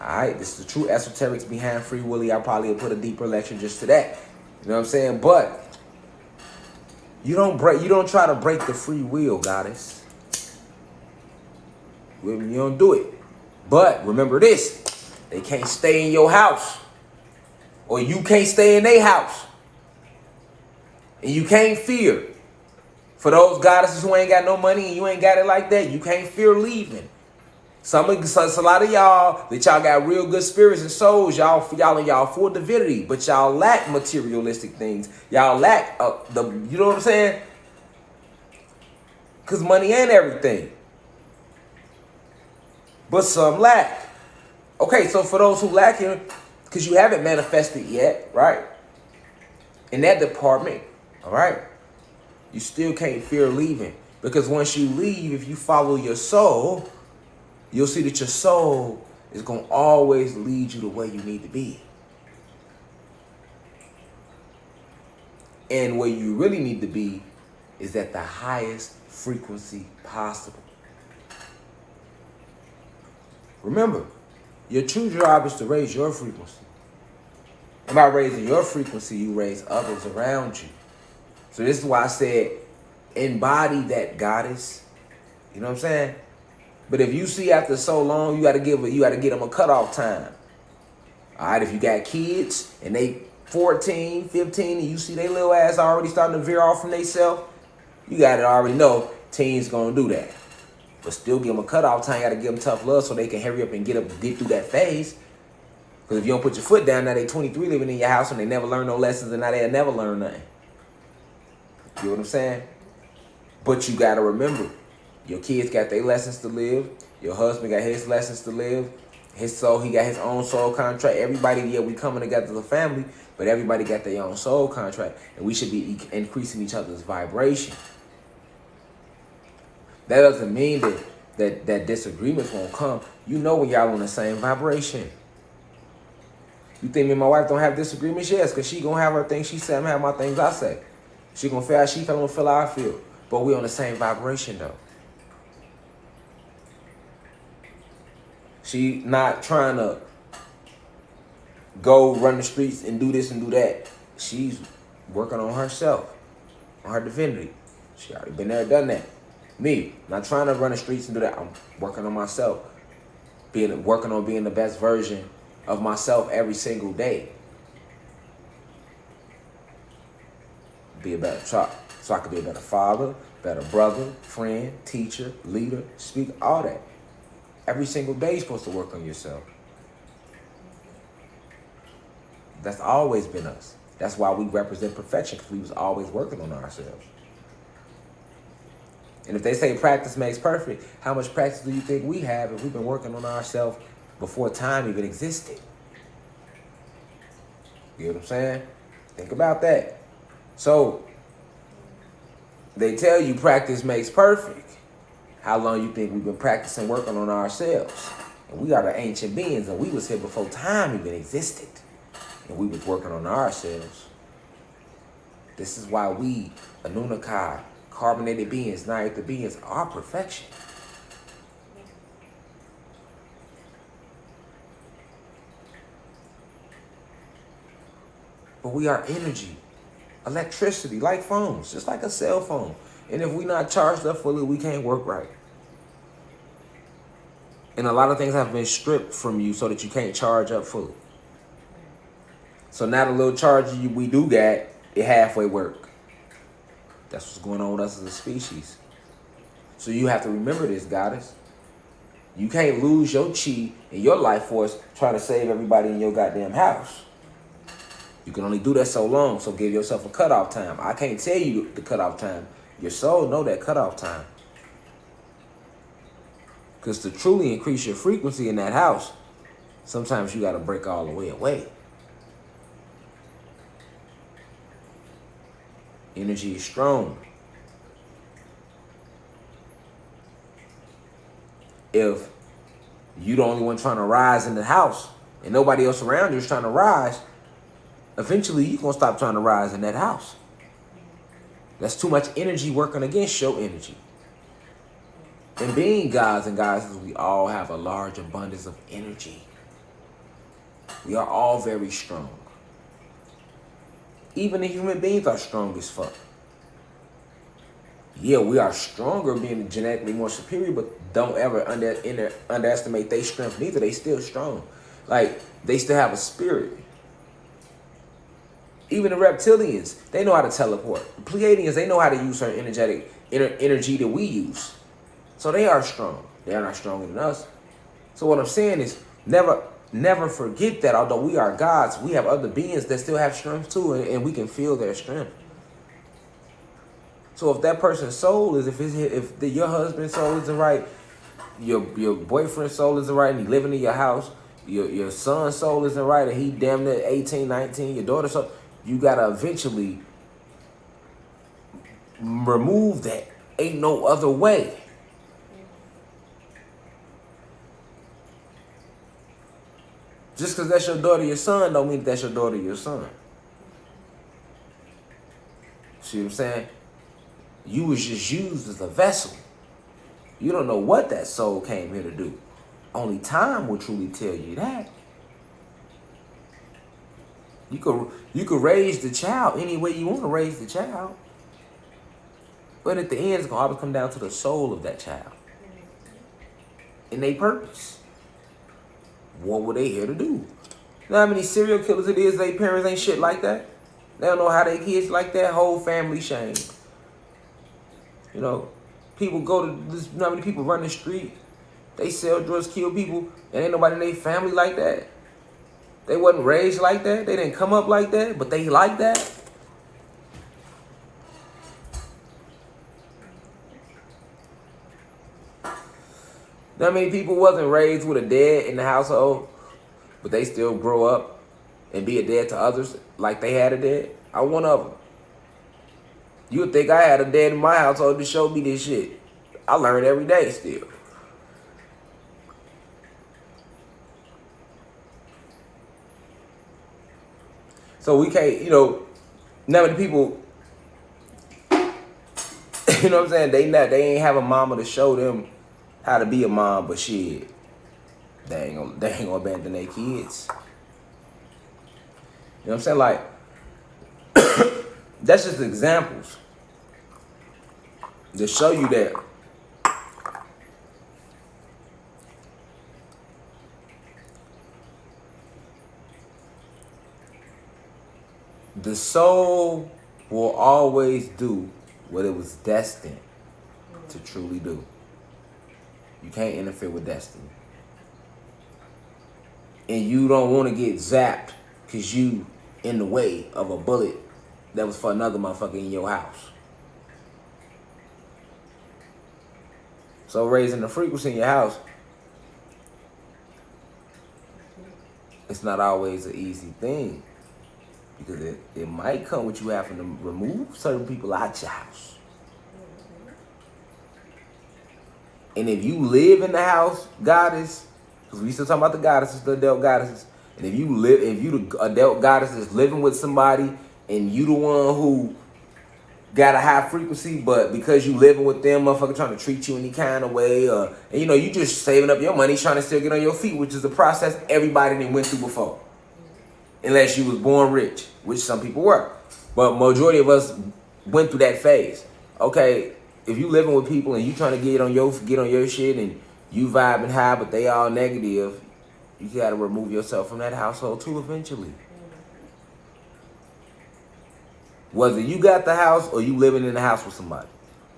Alright, this is the true esoterics behind Free Willy. I probably would put a deeper lecture just to that. You know what I'm saying? But you don't try to break the free will, goddess. You don't do it. But remember this, they can't stay in your house. Or you can't stay in their house. And you can't fear. For those goddesses who ain't got no money and you ain't got it like that, you can't fear leaving. So it's a lot of y'all that y'all got real good spirits and souls. Y'all in y'all full divinity, but y'all lack materialistic things. Y'all lack you know what I'm saying? Because money ain't everything. But some lack. Okay, so for those who lack it, because you haven't manifested yet, right? In that department, all right? You still can't fear leaving. Because once you leave, if you follow your soul, you'll see that your soul is going to always lead you the way you need to be. And where you really need to be is at the highest frequency possible. Remember, your true job is to raise your frequency. And by raising your frequency, you raise others around you. So this is why I said, embody that goddess. You know what I'm saying? But if you see after so long, you got to give them a cutoff time. All right, if you got kids and they 14, 15, and you see they little ass already starting to veer off from themselves, you got to already know teens going to do that. But still give them a cutoff time. You got to give them tough love so they can hurry up and get through that phase. Because if you don't put your foot down, now they 23 living in your house and they never learn no lessons and now they'll never learn nothing. You know what I'm saying? But you got to remember, your kids got their lessons to live. Your husband got his lessons to live. His soul, he got his own soul contract. Everybody, yeah, we coming together as a family, but everybody got their own soul contract. And we should be increasing each other's vibration. That doesn't mean that disagreements won't come. You know when y'all on the same vibration. You think me and my wife don't have disagreements? Yes, because she going to have her things she said, I'm have my things I say. She going to feel how she feel, I'm going to feel how I feel. But we on the same vibration, though. She not trying to go run the streets and do this and do that. She's working on herself, on her divinity. She already been there, done that. Me, not trying to run the streets and do that. I'm working on myself. Working on being the best version of myself every single day. Be a better child, so I could be a better father, better brother, friend, teacher, leader, speaker, all that. Every single day you're supposed to work on yourself. That's always been us. That's why we represent perfection, because we was always working on ourselves. And if they say practice makes perfect, how much practice do you think we have if we've been working on ourselves before time even existed? You know what I'm saying? Think about that. So, they tell you practice makes perfect. How long you think we've been practicing working on ourselves? And we are the ancient beings, and we was here before time even existed. And we was working on ourselves. This is why we, Anunnaki, carbonated beings, Nayatha beings, are perfection. But we are energy, electricity, like phones, just like a cell phone. And if we're not charged up fully, we can't work right. And a lot of things have been stripped from you so that you can't charge up fully. So now the little charge we do got, it halfway work. That's what's going on with us as a species. So you have to remember this, goddess. You can't lose your chi and your life force trying to save everybody in your goddamn house. You can only do that so long, so give yourself a cutoff time. I can't tell you the cutoff time. Your soul know that cutoff time. Because to truly increase your frequency in that house, sometimes you got to break all the way away. Energy is strong. if you the only one trying to rise in the house and nobody else around you is trying to rise, eventually you're going to stop trying to rise in that house. That's too much energy working against your energy. And being gods and goddesses, we all have a large abundance of energy. We are all very strong. Even the human beings are strong as fuck. Yeah, we are stronger being genetically more superior, but don't ever underestimate their strength neither. They still strong. Like, they still have a spirit. Even the reptilians, they know how to teleport. The Pleiadians, they know how to use certain energy that we use. So they are strong. They are not stronger than us. So what I'm saying is, never forget that although we are gods, we have other beings that still have strength too, and we can feel their strength. So if that person's soul is, if your husband's soul isn't right, your boyfriend's soul isn't right, and he living in your house, your son's soul isn't right, and he damn near 18, 19, your daughter's soul, you gotta eventually remove that. Ain't no other way. Just because that's your daughter, your son, don't mean that's your daughter, your son. See what I'm saying? You was just used as a vessel. You don't know what that soul came here to do. Only time will truly tell you that. You could raise the child any way you want to raise the child. But at the end, it's going to always come down to the soul of that child. And their purpose. What were they here to do? You know how many serial killers it is, their parents ain't shit like that? They don't know how their kids like that. Whole family shame. You know, people go to this, you know how many people run the street, they sell drugs, kill people, and ain't nobody in their family like that. They wasn't raised like that. They didn't come up like that, but they like that. You know how many people wasn't raised with a dad in the household, but they still grow up and be a dad to others like they had a dad? I'm one of them. You would think I had a dad in my household to show me this shit. I learn every day still. So we can't, you know, none of the people, you know what I'm saying? They ain't have a mama to show them how to be a mom, but shit, they ain't gonna abandon their kids. You know what I'm saying? Like, that's just examples to show you that the soul will always do what it was destined to truly do. You can't interfere with destiny. And you don't want to get zapped because you in the way of a bullet that was for another motherfucker in your house. So raising the frequency in your house, it's not always an easy thing. Because it might come with you having to remove certain people out your house. And if you live in the house, goddess, because we still talking about the goddesses, the adult goddesses, and if you the adult goddess is living with somebody and you the one who got a high frequency, but because you living with them, motherfucker trying to treat you any kind of way, and you know, you just saving up your money, trying to still get on your feet, which is a process everybody done went through before. Unless you was born rich, which some people were. But majority of us went through that phase. Okay, if you living with people and you trying to get on your shit and you vibing high, but they all negative, you gotta remove yourself from that household too eventually. Whether you got the house or you living in the house with somebody.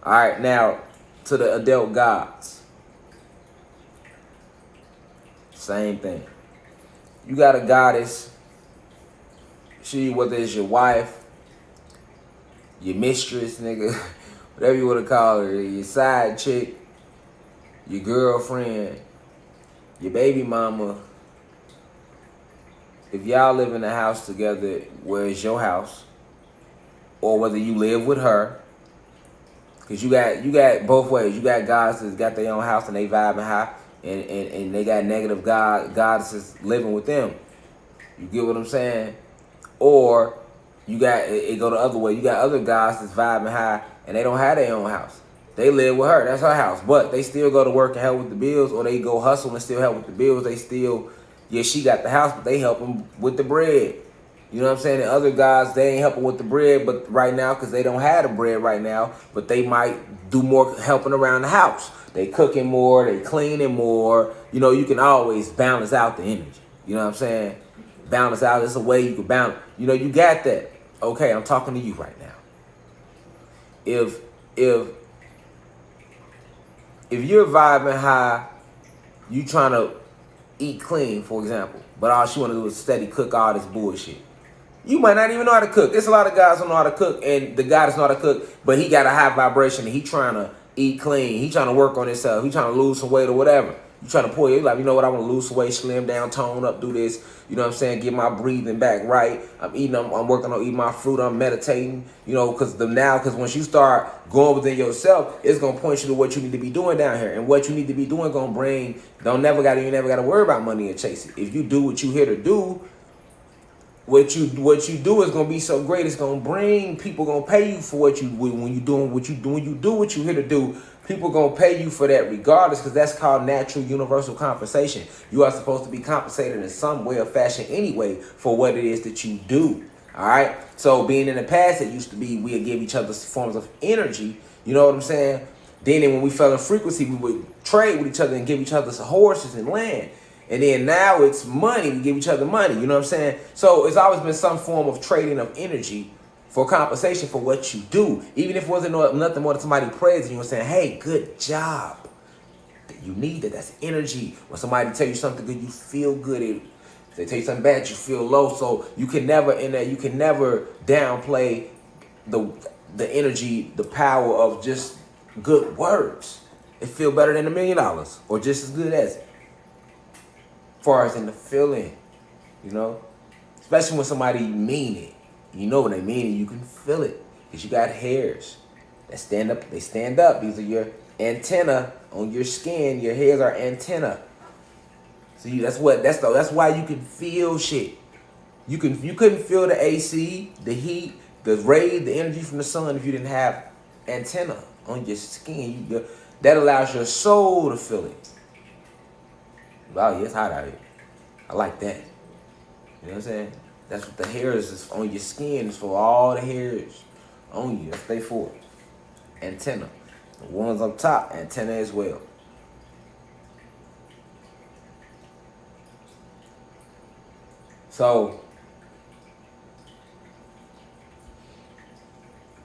All right, now to the adult gods. Same thing. You got a goddess. She, whether it's your wife, your mistress, nigga, whatever you want to call her, your side chick, your girlfriend, your baby mama. If y'all live in a house together where it's your house, or whether you live with her, because you got both ways. You got guys that got their own house and they vibing high, and they got negative goddesses living with them. You get what I'm saying? Or you got it go the other way. You got other guys that's vibing high and they don't have their own house. They live with her. That's her house. But they still go to work and help with the bills, or they go hustle and still help with the bills. They still, yeah, she got the house, but they help them with the bread. You know what I'm saying? The other guys, they ain't helping with the bread, but right now, because they don't have the bread right now, but they might do more helping around the house. They cooking more, they cleaning more. You know, you can always balance out the energy. You know what I'm saying? Balance out. It's a way you can balance. You know, you got that. Okay, I'm talking to you right now. If you're vibing high, you trying to eat clean, for example, but all she want to do is steady cook all this bullshit. You might not even know how to cook. There's a lot of guys who know how to cook, and the guy doesn't know how to cook, but he got a high vibration, and he trying to eat clean. He trying to work on himself. He trying to lose some weight or whatever. You trying to pull you like, you know what, I want to lose some weight, slim down, tone up, do this. You know what I'm saying? Get my breathing back right. I'm working on eating my fruit. I'm meditating. You know, because once you start going within yourself, it's gonna point you to what you need to be doing down here, and what you need to be doing gonna bring. You never gotta worry about money and chase it. If you do what you here to do, what you do is gonna be so great. It's gonna bring people gonna pay you for what you when you doing what you do when you do what you here to do. People gonna pay you for that regardless, because that's called natural universal compensation. You are supposed to be compensated in some way or fashion anyway for what it is that you do. All right. So being in the past, it used to be we'd give each other forms of energy. You know what I'm saying? Then when we fell in frequency, we would trade with each other and give each other some horses and land. And then now it's money. We give each other money. You know what I'm saying? So it's always been some form of trading of energy for compensation for what you do. Even if it wasn't nothing more than somebody praising you and saying, hey, good job. You need that. That's energy. When somebody tell you something good, you feel good. If they tell you something bad, you feel low. So you can never downplay the energy, the power of just good words. It feel better than $1 million or just as good as it. As far as in the feeling, you know, especially when somebody mean it. You know when they mean it, you can feel it because you got hairs that stand up. They stand up. These are your antenna on your skin. Your hairs are antenna. So that's why you can feel shit. You couldn't feel the AC, the heat, the rays, the energy from the sun if you didn't have antenna on your skin. That allows your soul to feel it. Wow, yeah, it's hot out here. I like that. You know what I'm saying? That's what the hairs is on your skin. Is for all the hairs on you. That's they for. Antenna. The ones up top, antenna as well. So,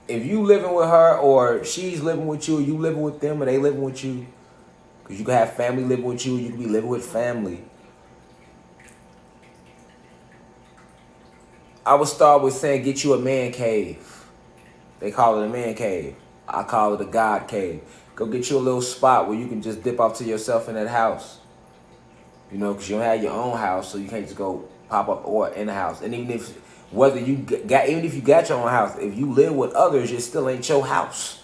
if you living with her, or she's living with you, or you living with them, or they living with you, because you can have family living with you, you can be living with family. I would start with saying, get you a man cave. They call it a man cave. I call it a God cave. Go get you a little spot where you can just dip off to yourself in that house. You know, because you don't have your own house, so you can't just go pop up or in the house. And even if you got your own house, if you live with others, it still ain't your house.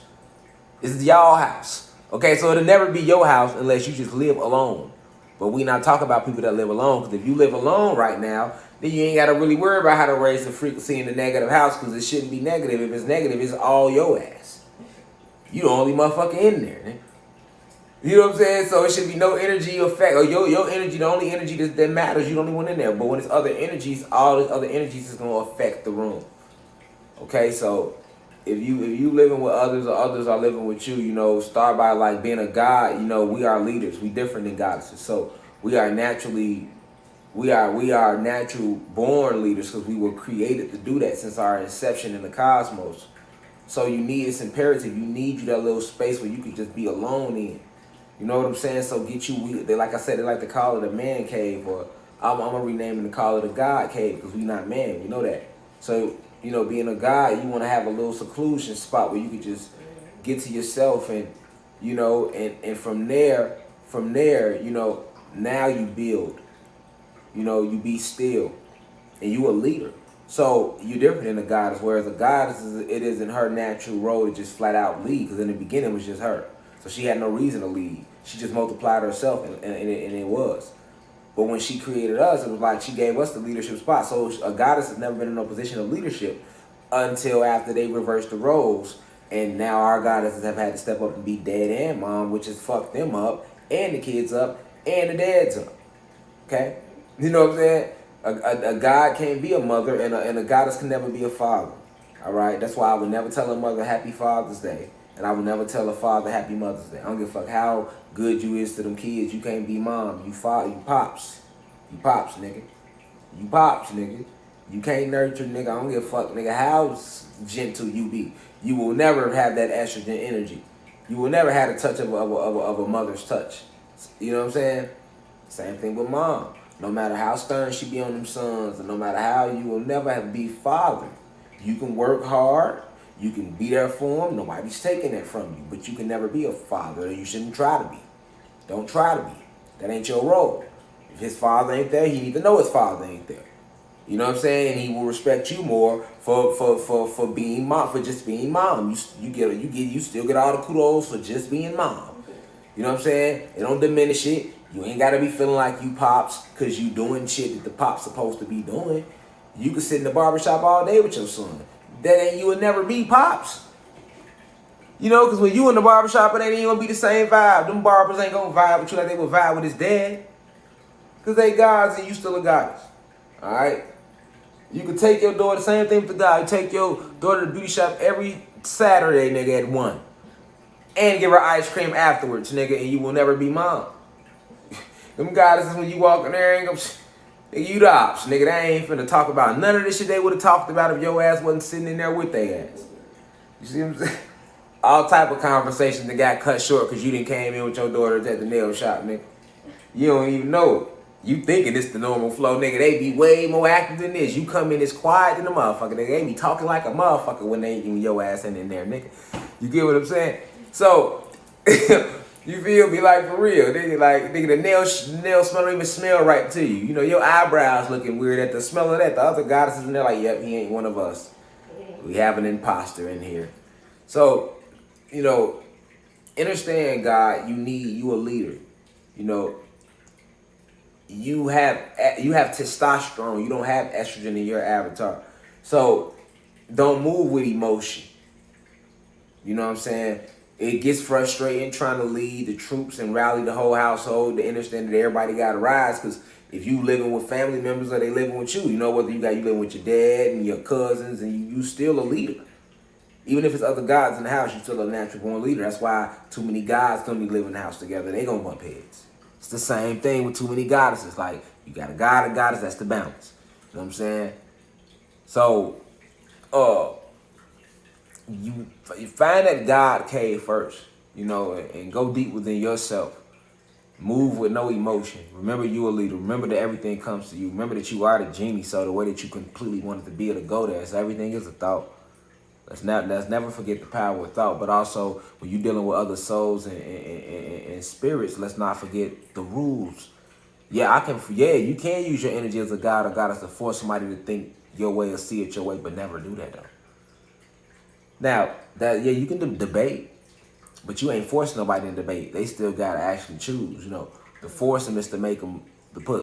It's y'all house. Okay, so it'll never be your house unless you just live alone. But we not talking about people that live alone, because if you live alone right now, then you ain't got to really worry about how to raise the frequency in the negative house, because it shouldn't be negative. If it's negative, it's all your ass. You the only motherfucker in there. Man. You know what I'm saying? So it should be no energy effect, or your energy, the only energy that matters, you the only one in there. But when it's other energies, all the other energies is going to affect the room. Okay, so if you living with others, or others are living with you, you know, start by like being a god. You know, we are leaders. We different than goddesses. So we are natural born leaders, because we were created to do that since our inception in the cosmos. So it's imperative. You need that little space where you can just be alone in. You know what I'm saying? So like I said, they like to call it a man cave, or I'm gonna rename it and call it a God cave, because we not man. We know that. So, you know, being a God, you want to have a little seclusion spot where you can just get to yourself, and, you know, and from there, you know, now you build. You know, you be still, and you a leader. So you're different than a goddess, whereas a goddess it is in her natural role to just flat out lead, because in the beginning it was just her. So she had no reason to lead. She just multiplied herself, and it was. But when she created us, it was like she gave us the leadership spot. So a goddess has never been in a position of leadership until after they reversed the roles. And now our goddesses have had to step up and be dad and mom, which has fucked them up, and the kids up, and the dads up. Okay? You know what I'm saying? A god can't be a mother, and a goddess can never be a father. All right? That's why I would never tell a mother Happy Father's Day. And I would never tell a father Happy Mother's Day. I don't give a fuck how good you is to them kids. You can't be mom. You father. You pops. You pops, nigga. You pops, nigga. You can't nurture, nigga. I don't give a fuck, nigga. How gentle you be. You will never have that estrogen energy. You will never have a touch of a mother's touch. You know what I'm saying? Same thing with mom. No matter how stern she be on them sons, and no matter how, you will never have to be father. You can work hard. You can be there for him. Nobody's taking that from you. But you can never be a father. You shouldn't try to be. Don't try to be. That ain't your role. If his father ain't there, he need to know his father ain't there. You know what I'm saying? And he will respect you more for being mom, for just being mom. You still get all the kudos for just being mom. You know what I'm saying? It don't diminish it. You ain't gotta be feeling like you pops because you doing shit that the pop's supposed to be doing. You can sit in the barbershop all day with your son. That ain't, you will never be pops. You know, because when you in the barbershop, it ain't even gonna be the same vibe. Them barbers ain't gonna vibe with you like they would vibe with his dad. Because they gods and you still a goddess. Alright? You could take your daughter, same thing with the guy. You take your daughter to the beauty shop every Saturday, nigga, at 1. And give her ice cream afterwards, nigga, and you will never be mom. Them goddesses, when you walk in there, ain't gonna... Nigga, you the ops, nigga. They ain't finna talk about none of this shit they would have talked about if your ass wasn't sitting in there with their ass. You see what I'm saying? All type of conversations that got cut short because you didn't came in with your daughters at the nail shop, nigga. You don't even know it. You thinking it's the normal flow, nigga. They be way more active than this. You come in as quiet than a motherfucker, nigga. They be talking like a motherfucker when they even your ass ain't in there, nigga. You get what I'm saying? So, you feel me? Like, for real. Nigga, the nail smell don't even smell right to you. You know, your eyebrows looking weird at the smell of that. The other goddesses in there like, yep, he ain't one of us. We have an imposter in here. So, you know, understand, God, you a leader. You know, you have testosterone. You don't have estrogen in your avatar. So don't move with emotion. You know what I'm saying? It gets frustrating trying to lead the troops and rally the whole household to understand that everybody got to rise. Because if you living with family members or they living with you, you know, whether you living with your dad and your cousins, and you still a leader. Even if it's other gods in the house, you still a natural born leader. That's why too many gods don't be living in the house together. They gonna bump heads. It's the same thing with too many goddesses. Like, you got a god and goddess, that's the balance. You know what I'm saying? So, you find that God cave first, you know, and go deep within yourself. Move with no emotion. Remember you a leader. Remember that everything comes to you. Remember that you are the genie, so the way that you completely wanted to be able to go there. So everything is a thought. Let's never forget the power of thought, but also when you're dealing with other souls and spirits, let's not forget the rules. Yeah, you can use your energy as a god or goddess to force somebody to think your way or see it your way, but never do that though. Now, you can debate, but you ain't forcing nobody to debate. They still gotta actually choose, you know. The force them is to make them, to put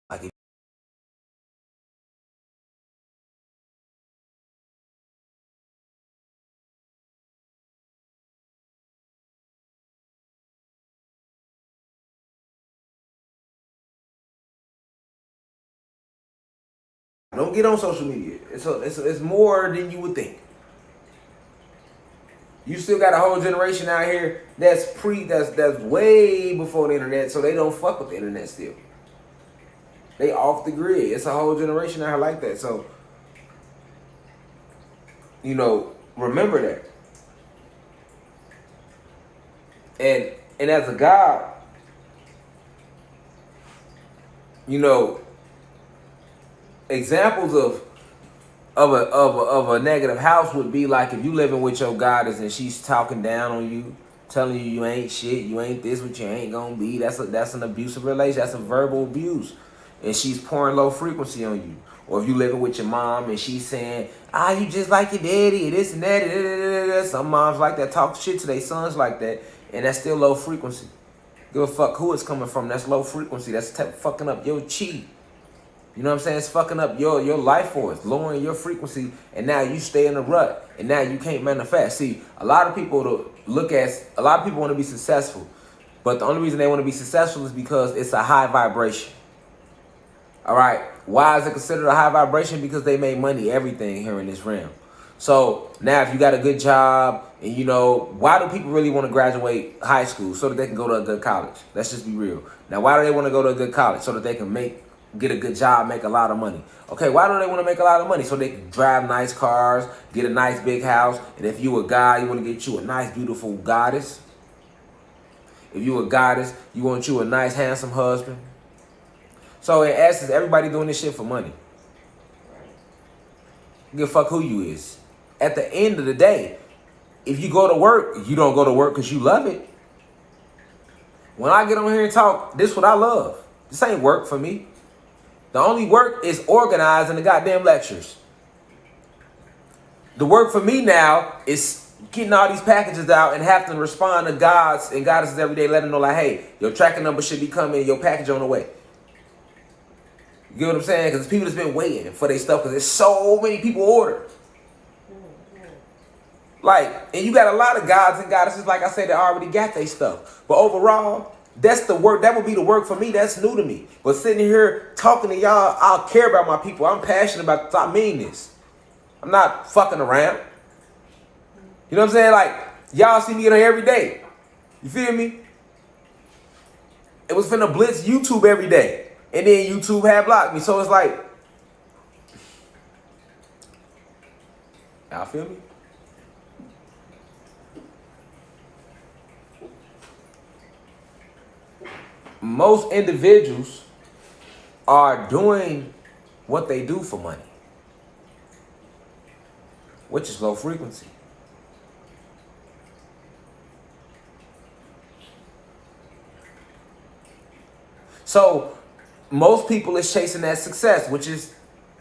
like, don't get on social media. It's more than you would think. You still got a whole generation out here that's way before the internet, so they don't fuck with the internet still. They off the grid. It's a whole generation out here like that. So, you know, remember that. And as a God, you know, examples of a negative house would be like if you living with your goddess and she's talking down on you, telling you ain't shit, you ain't this, what you ain't gonna be. That's an abusive relation. That's a verbal abuse, and she's pouring low frequency on you. Or if you living with your mom and she's saying, you just like your daddy, this and that. Some moms like that, talk shit to their sons like that, and that's still low frequency. Give a fuck who it's coming from. That's low frequency. That's fucking up your chi. You know what I'm saying? It's fucking up your life force, lowering your frequency, and now you stay in a rut, and now you can't manifest. See, a lot of people want to be successful, but the only reason they want to be successful is because it's a high vibration. All right? Why is it considered a high vibration? Because they made money, everything here in this realm. So now if you got a good job, and you know, why do people really want to graduate high school? So that they can go to a good college. Let's just be real. Now, why do they want to go to a good college? So that they can get a good job, make a lot of money. Okay, why do they want to make a lot of money? So they can drive nice cars, get a nice big house. And if you a guy, you want to get you a nice, beautiful goddess. If you a goddess, you want you a nice, handsome husband. So in essence, everybody doing this shit for money. Give a fuck who you is. At the end of the day, if you go to work, you don't go to work because you love it. When I get on here and talk, this is what I love. This ain't work for me. The only work is organizing the goddamn lectures. The work for me now is getting all these packages out and having to respond to gods and goddesses every day, letting them know like, hey, your tracking number should be coming, your package on the way. You get what I'm saying? Because people that's been waiting for their stuff because there's so many people order. Like, and you got a lot of gods and goddesses, like I said, that already got their stuff. But overall, that's the work. That would be the work for me. That's new to me. But sitting here talking to y'all, I'll care about my people. I'm passionate about this. I mean this. I'm not fucking around. You know what I'm saying? Like, y'all see me in here every day. You feel me? It was finna blitz YouTube every day. And then YouTube had blocked me. So it's like, y'all feel me? Most individuals are doing what they do for money, which is low frequency. So most people is chasing that success, which is,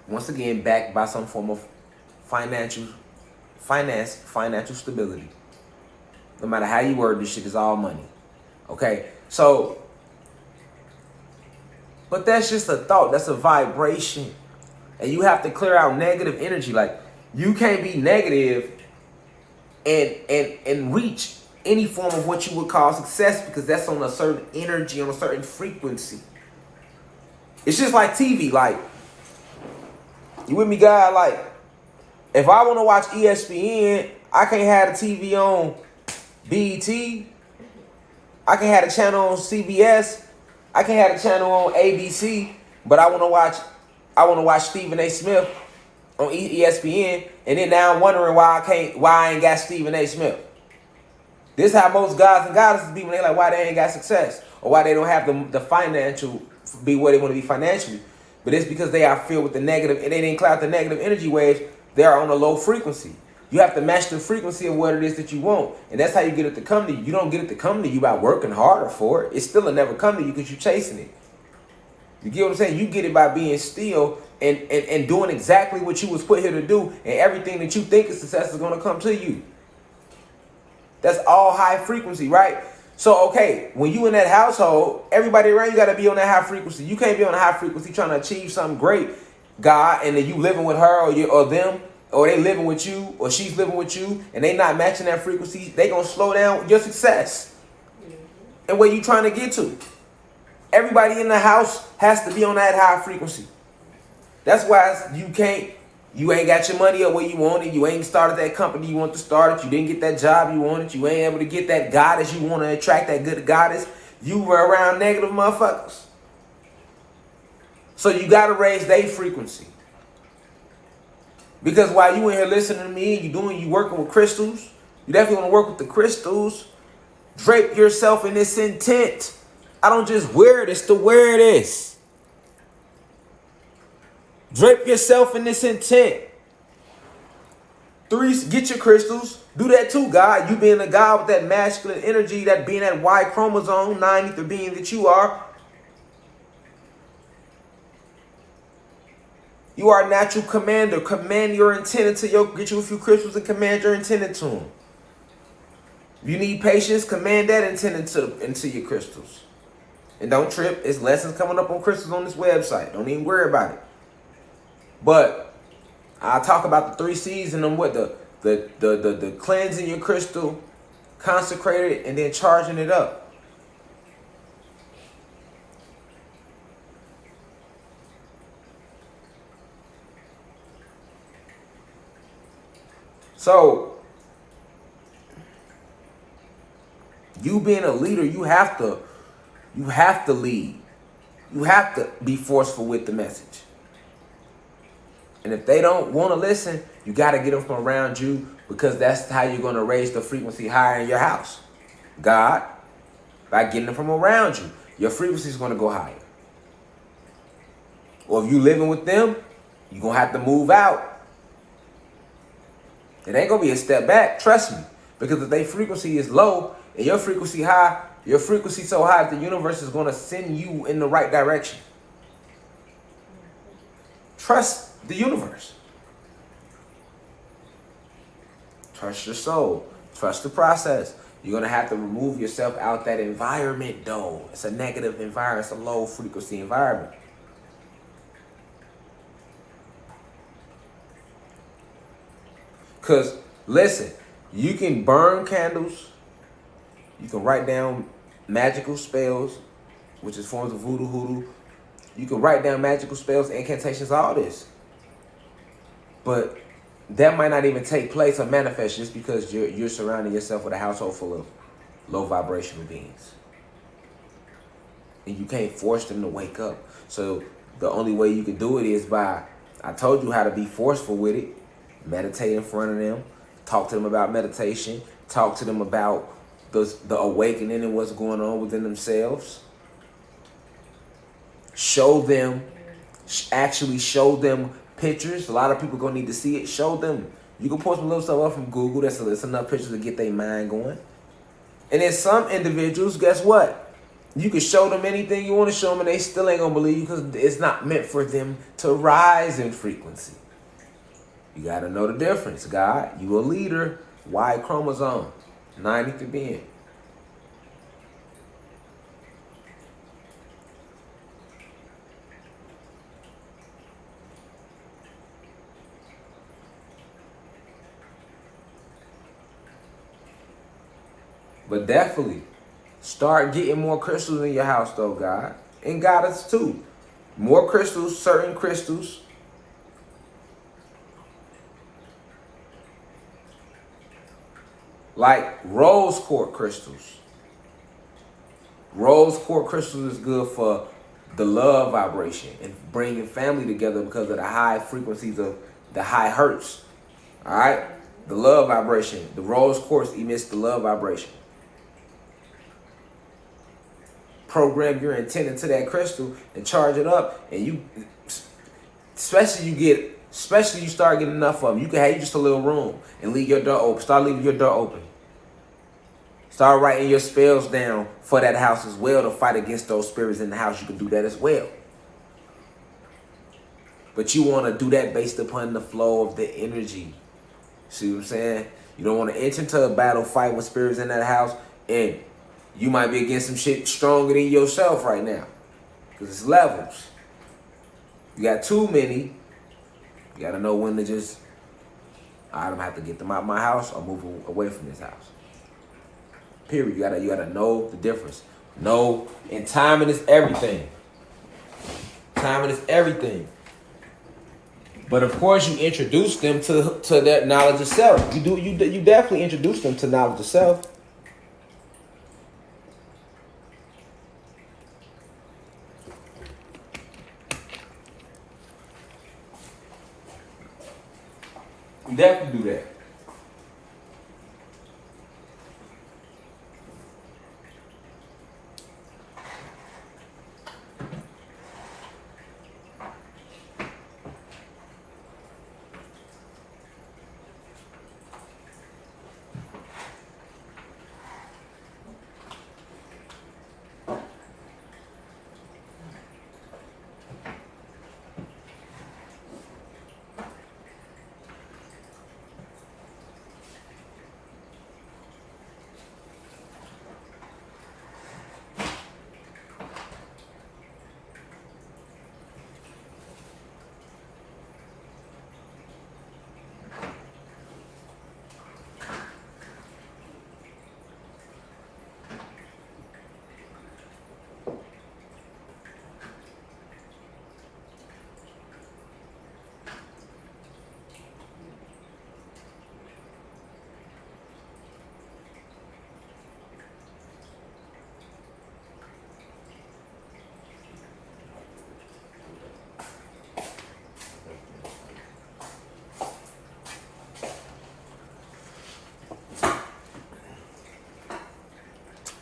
once again, backed by some form of financial stability. No matter how you word this shit, is all money. Okay, so, but that's just a thought. That's a vibration. And you have to clear out negative energy. Like, you can't be negative and reach any form of what you would call success, because that's on a certain energy, on a certain frequency. It's just like TV. Like, you with me, guy? Like, if I want to watch ESPN, I can't have the TV on BET. I can have a channel on CBS. I can have a channel on ABC. But I want to watch Stephen A. Smith on ESPN. And then now I'm wondering why I ain't got Stephen A. Smith. This is how most gods and goddesses be when they like why they ain't got success, or why they don't have the financial be where they want to be financially. But it's because they are filled with the negative, and they didn't clear out the negative energy waves. They are on a low frequency. You have to match the frequency of what it is that you want. And that's how you get it to come to you. You don't get it to come to you by working harder for it. It's still a never come to you because you're chasing it. You get what I'm saying? You get it by being still and doing exactly what you was put here to do. And everything that you think is success is going to come to you. That's all high frequency, right? So, okay, when you in that household, everybody around you got to be on that high frequency. You can't be on a high frequency trying to achieve something great, God, and then you living with her or them, or they living with you, or she's living with you, and they not matching that frequency. They going to slow down your success and where you trying to get to. Everybody in the house has to be on that high frequency. That's why you You ain't got your money up where you want it. You ain't started that company you want to start it. You didn't get that job you wanted. You ain't able to get that goddess you want to attract, that good goddess. You were around negative motherfuckers. So you got to raise their frequency. Because while you in here listening to me, you working with crystals, you definitely want to work with the crystals. Drape yourself in this intent. I don't just wear this to wear this. Drape yourself in this intent. 3, get your crystals. Do that too, God. You being a God with that masculine energy, that being that Y chromosome, 9 ether being that you are. You are a natural commander. Command your intent into get you a few crystals and command your intent into them. If you need patience, command that intent into your crystals. And don't trip. It's lessons coming up on crystals on this website. Don't even worry about it. But I talk about the 3 C's and them, what the cleansing your crystal, consecrating it, and then charging it up. So you being a leader, you have to lead. You have to be forceful with the message. And if they don't want to listen, you got to get them from around you, because that's how you're going to raise the frequency higher in your house. God, by getting them from around you, your frequency is going to go higher. Or if you living with them, you're going to have to move out. It ain't going to be a step back, trust me. Because if their frequency is low and your frequency high, your frequency so high that the universe is going to send you in the right direction. Trust the universe. Trust your soul. Trust the process. You're going to have to remove yourself out that environment, though. It's a negative environment. It's a low frequency environment. Because, listen, you can burn candles. You can write down magical spells, which is forms of voodoo, hoodoo. You can write down magical spells, incantations, all this. But that might not even take place or manifest just because you're surrounding yourself with a household full of low vibrational beings. And you can't force them to wake up. So the only way you can do it is by, I told you how to be forceful with it. Meditate in front of them. Talk to them about meditation. Talk to them about the awakening and what's going on within themselves. Show them, actually show them pictures. A lot of people gonna need to see it. Show them. You can post some little stuff up from Google. That's enough pictures to get their mind going. And then some individuals, guess what? You can show them anything you want to show them and they still ain't gonna believe you, because it's not meant for them to rise in frequency. You gotta know the difference, God. You a leader. Y chromosome. 90th being. But definitely, start getting more crystals in your house, though, God. And goddess, too. More crystals, certain crystals. Like rose quartz crystals. Rose quartz crystals is good for the love vibration and bringing family together because of the high frequencies of the high hertz. All right? The love vibration. The rose quartz emits the love vibration. Program your intent into that crystal and charge it up, and you, especially you start getting enough of them. You can have just a little room and leave your door open. Start leaving your door open. Start writing your spells down for that house as well to fight against those spirits in the house. You can do that as well. But you want to do that based upon the flow of the energy. See what I'm saying? You don't want to enter into a battle fight with spirits in that house and you might be against some shit stronger than yourself right now. Because it's levels. You got too many. You got to know when to just, all right, I'm going to have to get them out of my house or move away from this house. Period. You gotta know the difference. Know, and timing is everything. Timing is everything. But But of course, you introduce them to that knowledge of self. You definitely introduce them to knowledge of self. You definitely do that.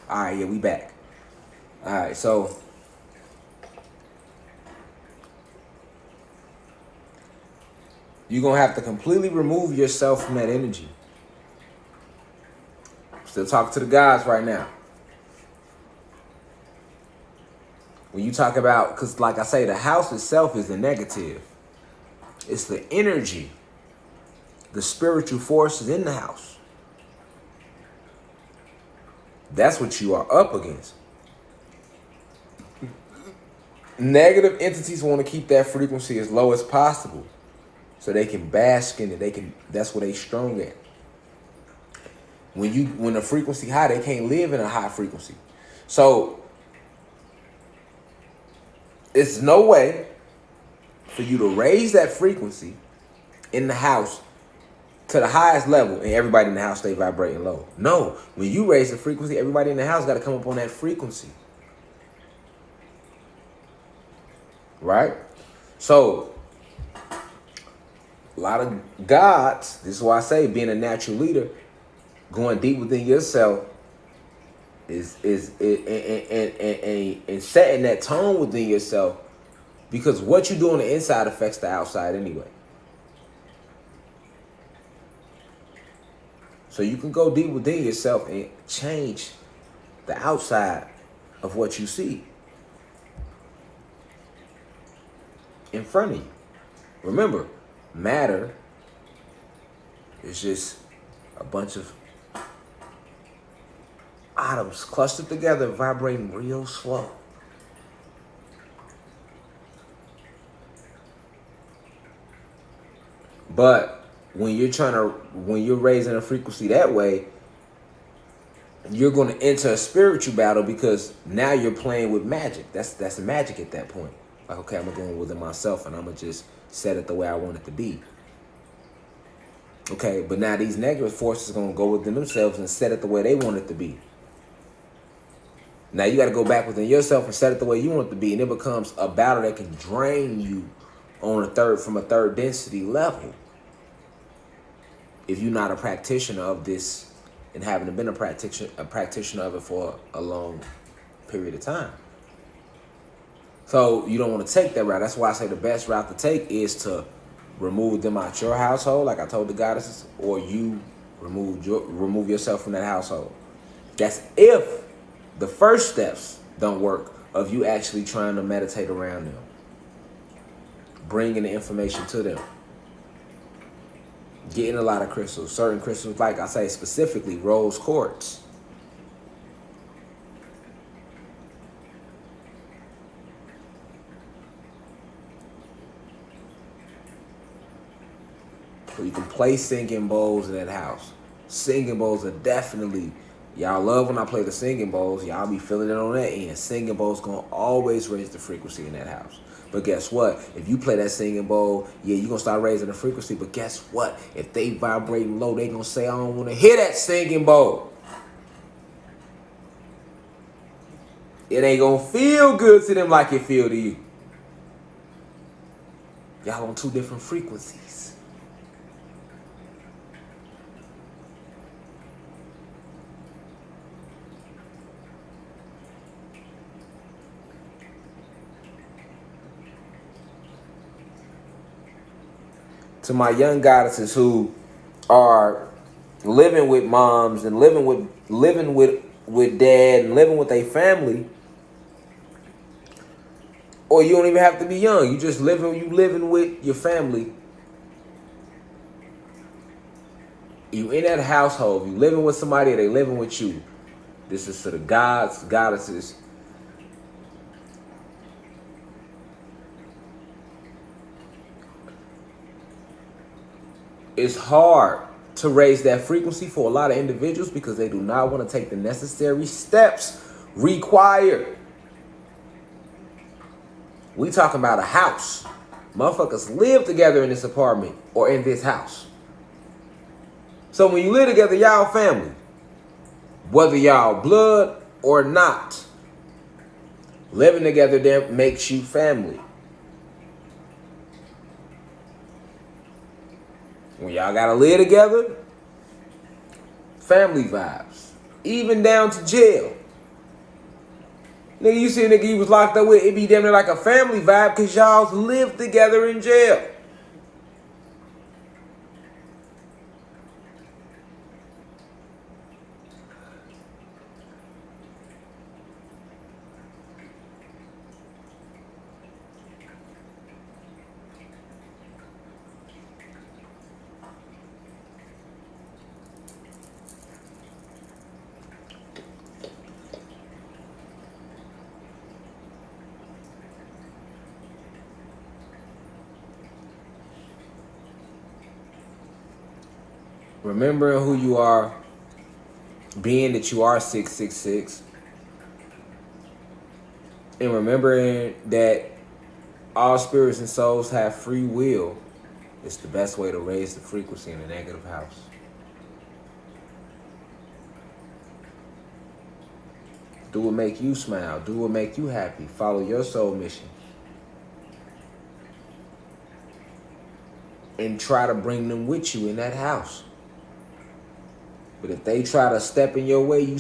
All right, yeah, we back. All right, so you're going to have to completely remove yourself from that energy. Still talking to the guys right now. When you talk about, because like I say, the house itself is the negative. It's the energy, the spiritual forces in the house. That's what you are up against. Negative entities want to keep that frequency as low as possible, so they can bask in it. That's what they strong at. When the frequency high, they can't live in a high frequency. So it's no way for you to raise that frequency in the house to the highest level and everybody in the house stay vibrating low. No, when you raise the frequency, everybody in the house got to come up on that frequency. Right? So a lot of gods, this is why I say being a natural leader, going deep within yourself is setting that tone within yourself, because what you do on the inside affects the outside anyway. So you can go deep within yourself and change the outside of what you see in front of you. Remember, matter is just a bunch of atoms clustered together, vibrating real slow. But when you're raising a frequency that way, you're going to enter a spiritual battle, because now you're playing with magic. That's magic at that point. Like, okay, I'm going within myself and I'm going to just set it the way I want it to be. Okay, but now these negative forces are going to go within themselves and set it the way they want it to be. Now you got to go back within yourself and set it the way you want it to be, and it becomes a battle that can drain you from a third density level. If you're not a practitioner of this and haven't been a practitioner of it for a long period of time. So you don't want to take that route. That's why I say the best route to take is to remove them out your household, like I told the goddesses, or you remove yourself from that household. That's if the first steps don't work of you actually trying to meditate around them, bringing the information to them. Getting a lot of crystals. Certain crystals, like I say, specifically rose quartz. So you can place singing bowls in that house. Singing bowls are definitely Y'all love when I play the singing bowls. Y'all be feeling it on that end. Singing bowls gonna always raise the frequency in that house. But guess what? If you play that singing bowl, yeah, you're gonna start raising the frequency. But guess what? If they vibrating low, they gonna say, I don't wanna hear that singing bowl. It ain't gonna feel good to them like it feel to you. Y'all on two different frequencies. To my young goddesses who are living with moms and living with dad and living with a family, or you don't even have to be young. You just living with your family. You in that household. You living with somebody, or they living with you. This is to the gods, goddesses. It's hard to raise that frequency for a lot of individuals because they do not want to take the necessary steps required. We talking about a house. Motherfuckers live together in this apartment or in this house. So when you live together, y'all family. Whether y'all blood or not. Living together then makes you family. When y'all gotta live together, family vibes. Even down to jail. Nigga, you see a nigga you was locked up with, it be damn near like a family vibe because y'all live together in jail. Remembering who you are, being that you are 666, and remembering that all spirits and souls have free will is the best way to raise the frequency in the negative house. Do what make you smile. Do what make you happy. Follow your soul mission. And try to bring them with you in that house. But if they try to step in your way, you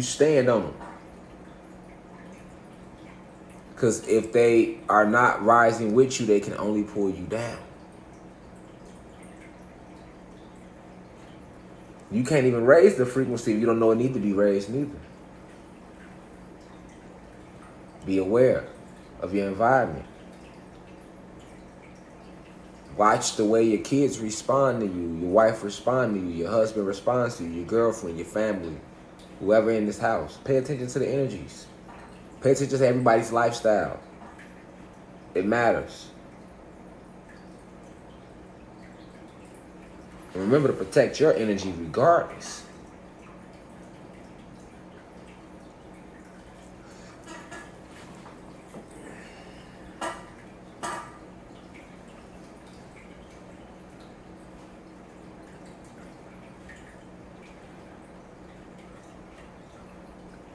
stand on them. Because if they are not rising with you, they can only pull you down. You can't even raise the frequency if you don't know it needs to be raised neither. Be aware of your environment. Watch the way your kids respond to you, your wife responds to you, your husband responds to you, your girlfriend, your family, whoever in this house. Pay attention to the energies. Pay attention to everybody's lifestyle. It matters. And remember to protect your energy regardless.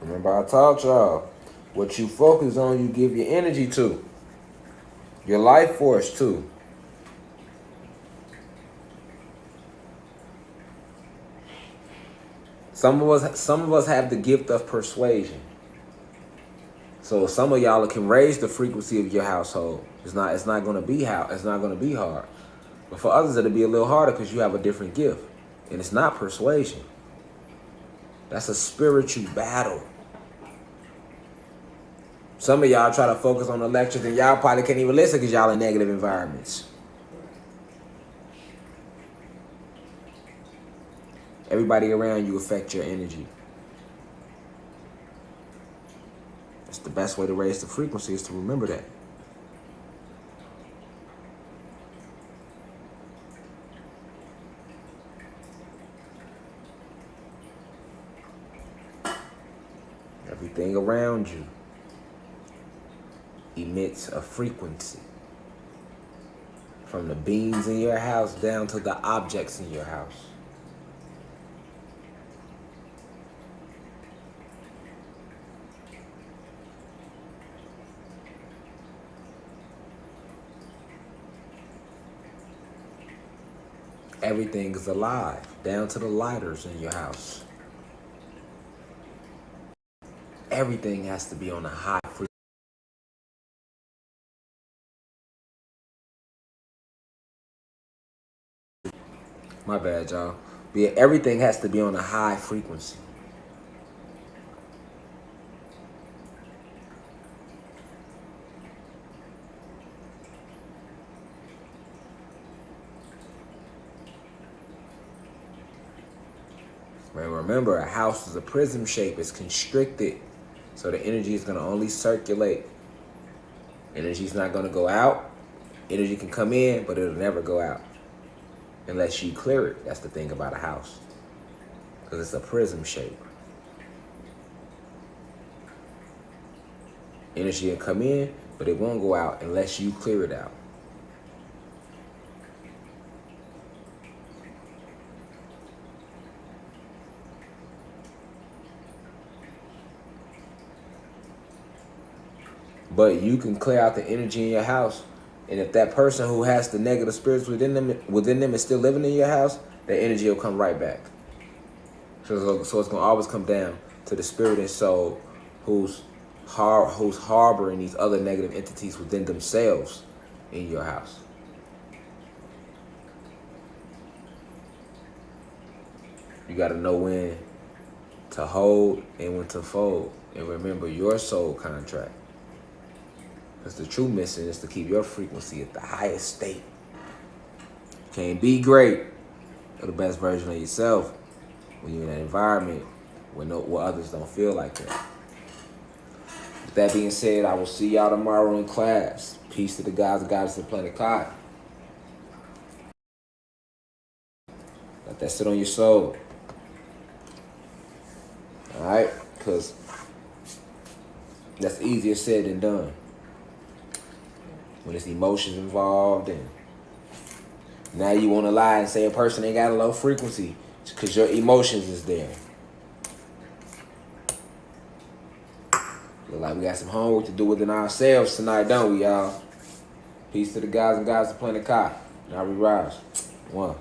Remember I taught y'all, what you focus on, you give your energy to. Your life force too. Some of us have the gift of persuasion. So some of y'all can raise the frequency of your household. It's not gonna be hard. But for others it'll be a little harder because you have a different gift. And it's not persuasion. That's a spiritual battle. Some of y'all try to focus on the lectures and y'all probably can't even listen because y'all in negative environments. Everybody around you affect your energy. That's the best way to raise the frequency, is to remember that. Everything around you emits a frequency. From the beings in your house down to the objects in your house. Everything is alive, down to the lighters in your house. Everything has to be on a high frequency. My bad, y'all. But yeah, everything has to be on a high frequency. Remember, a house is a prism shape. It's constricted. So the energy is going to only circulate. Energy's not going to go out. Energy can come in, but it'll never go out. Unless you clear it. That's the thing about a house. Because it's a prism shape. Energy will come in, but it won't go out unless you clear it out. But you can clear out the energy in your house. And if that person who has the negative spirits within them is still living in your house, that energy will come right back. So it's going to always come down to the spirit and soul who's harboring these other negative entities within themselves in your house. You got to know when to hold and when to fold. And remember your soul contract. Because the true mission is to keep your frequency at the highest state. You can't be great or the best version of yourself when you're in an environment where others don't feel like that. With that being said, I will see y'all tomorrow in class. Peace to the gods and goddesses of Planet Kai. Let that sit on your soul. Alright? Because that's easier said than done. When there's emotions involved and now you want to lie and say a person ain't got a low frequency because your emotions is there. Look like we got some homework to do within ourselves tonight, don't we, y'all? Peace to the guys and guys of Planet Kai. Now we rise. One.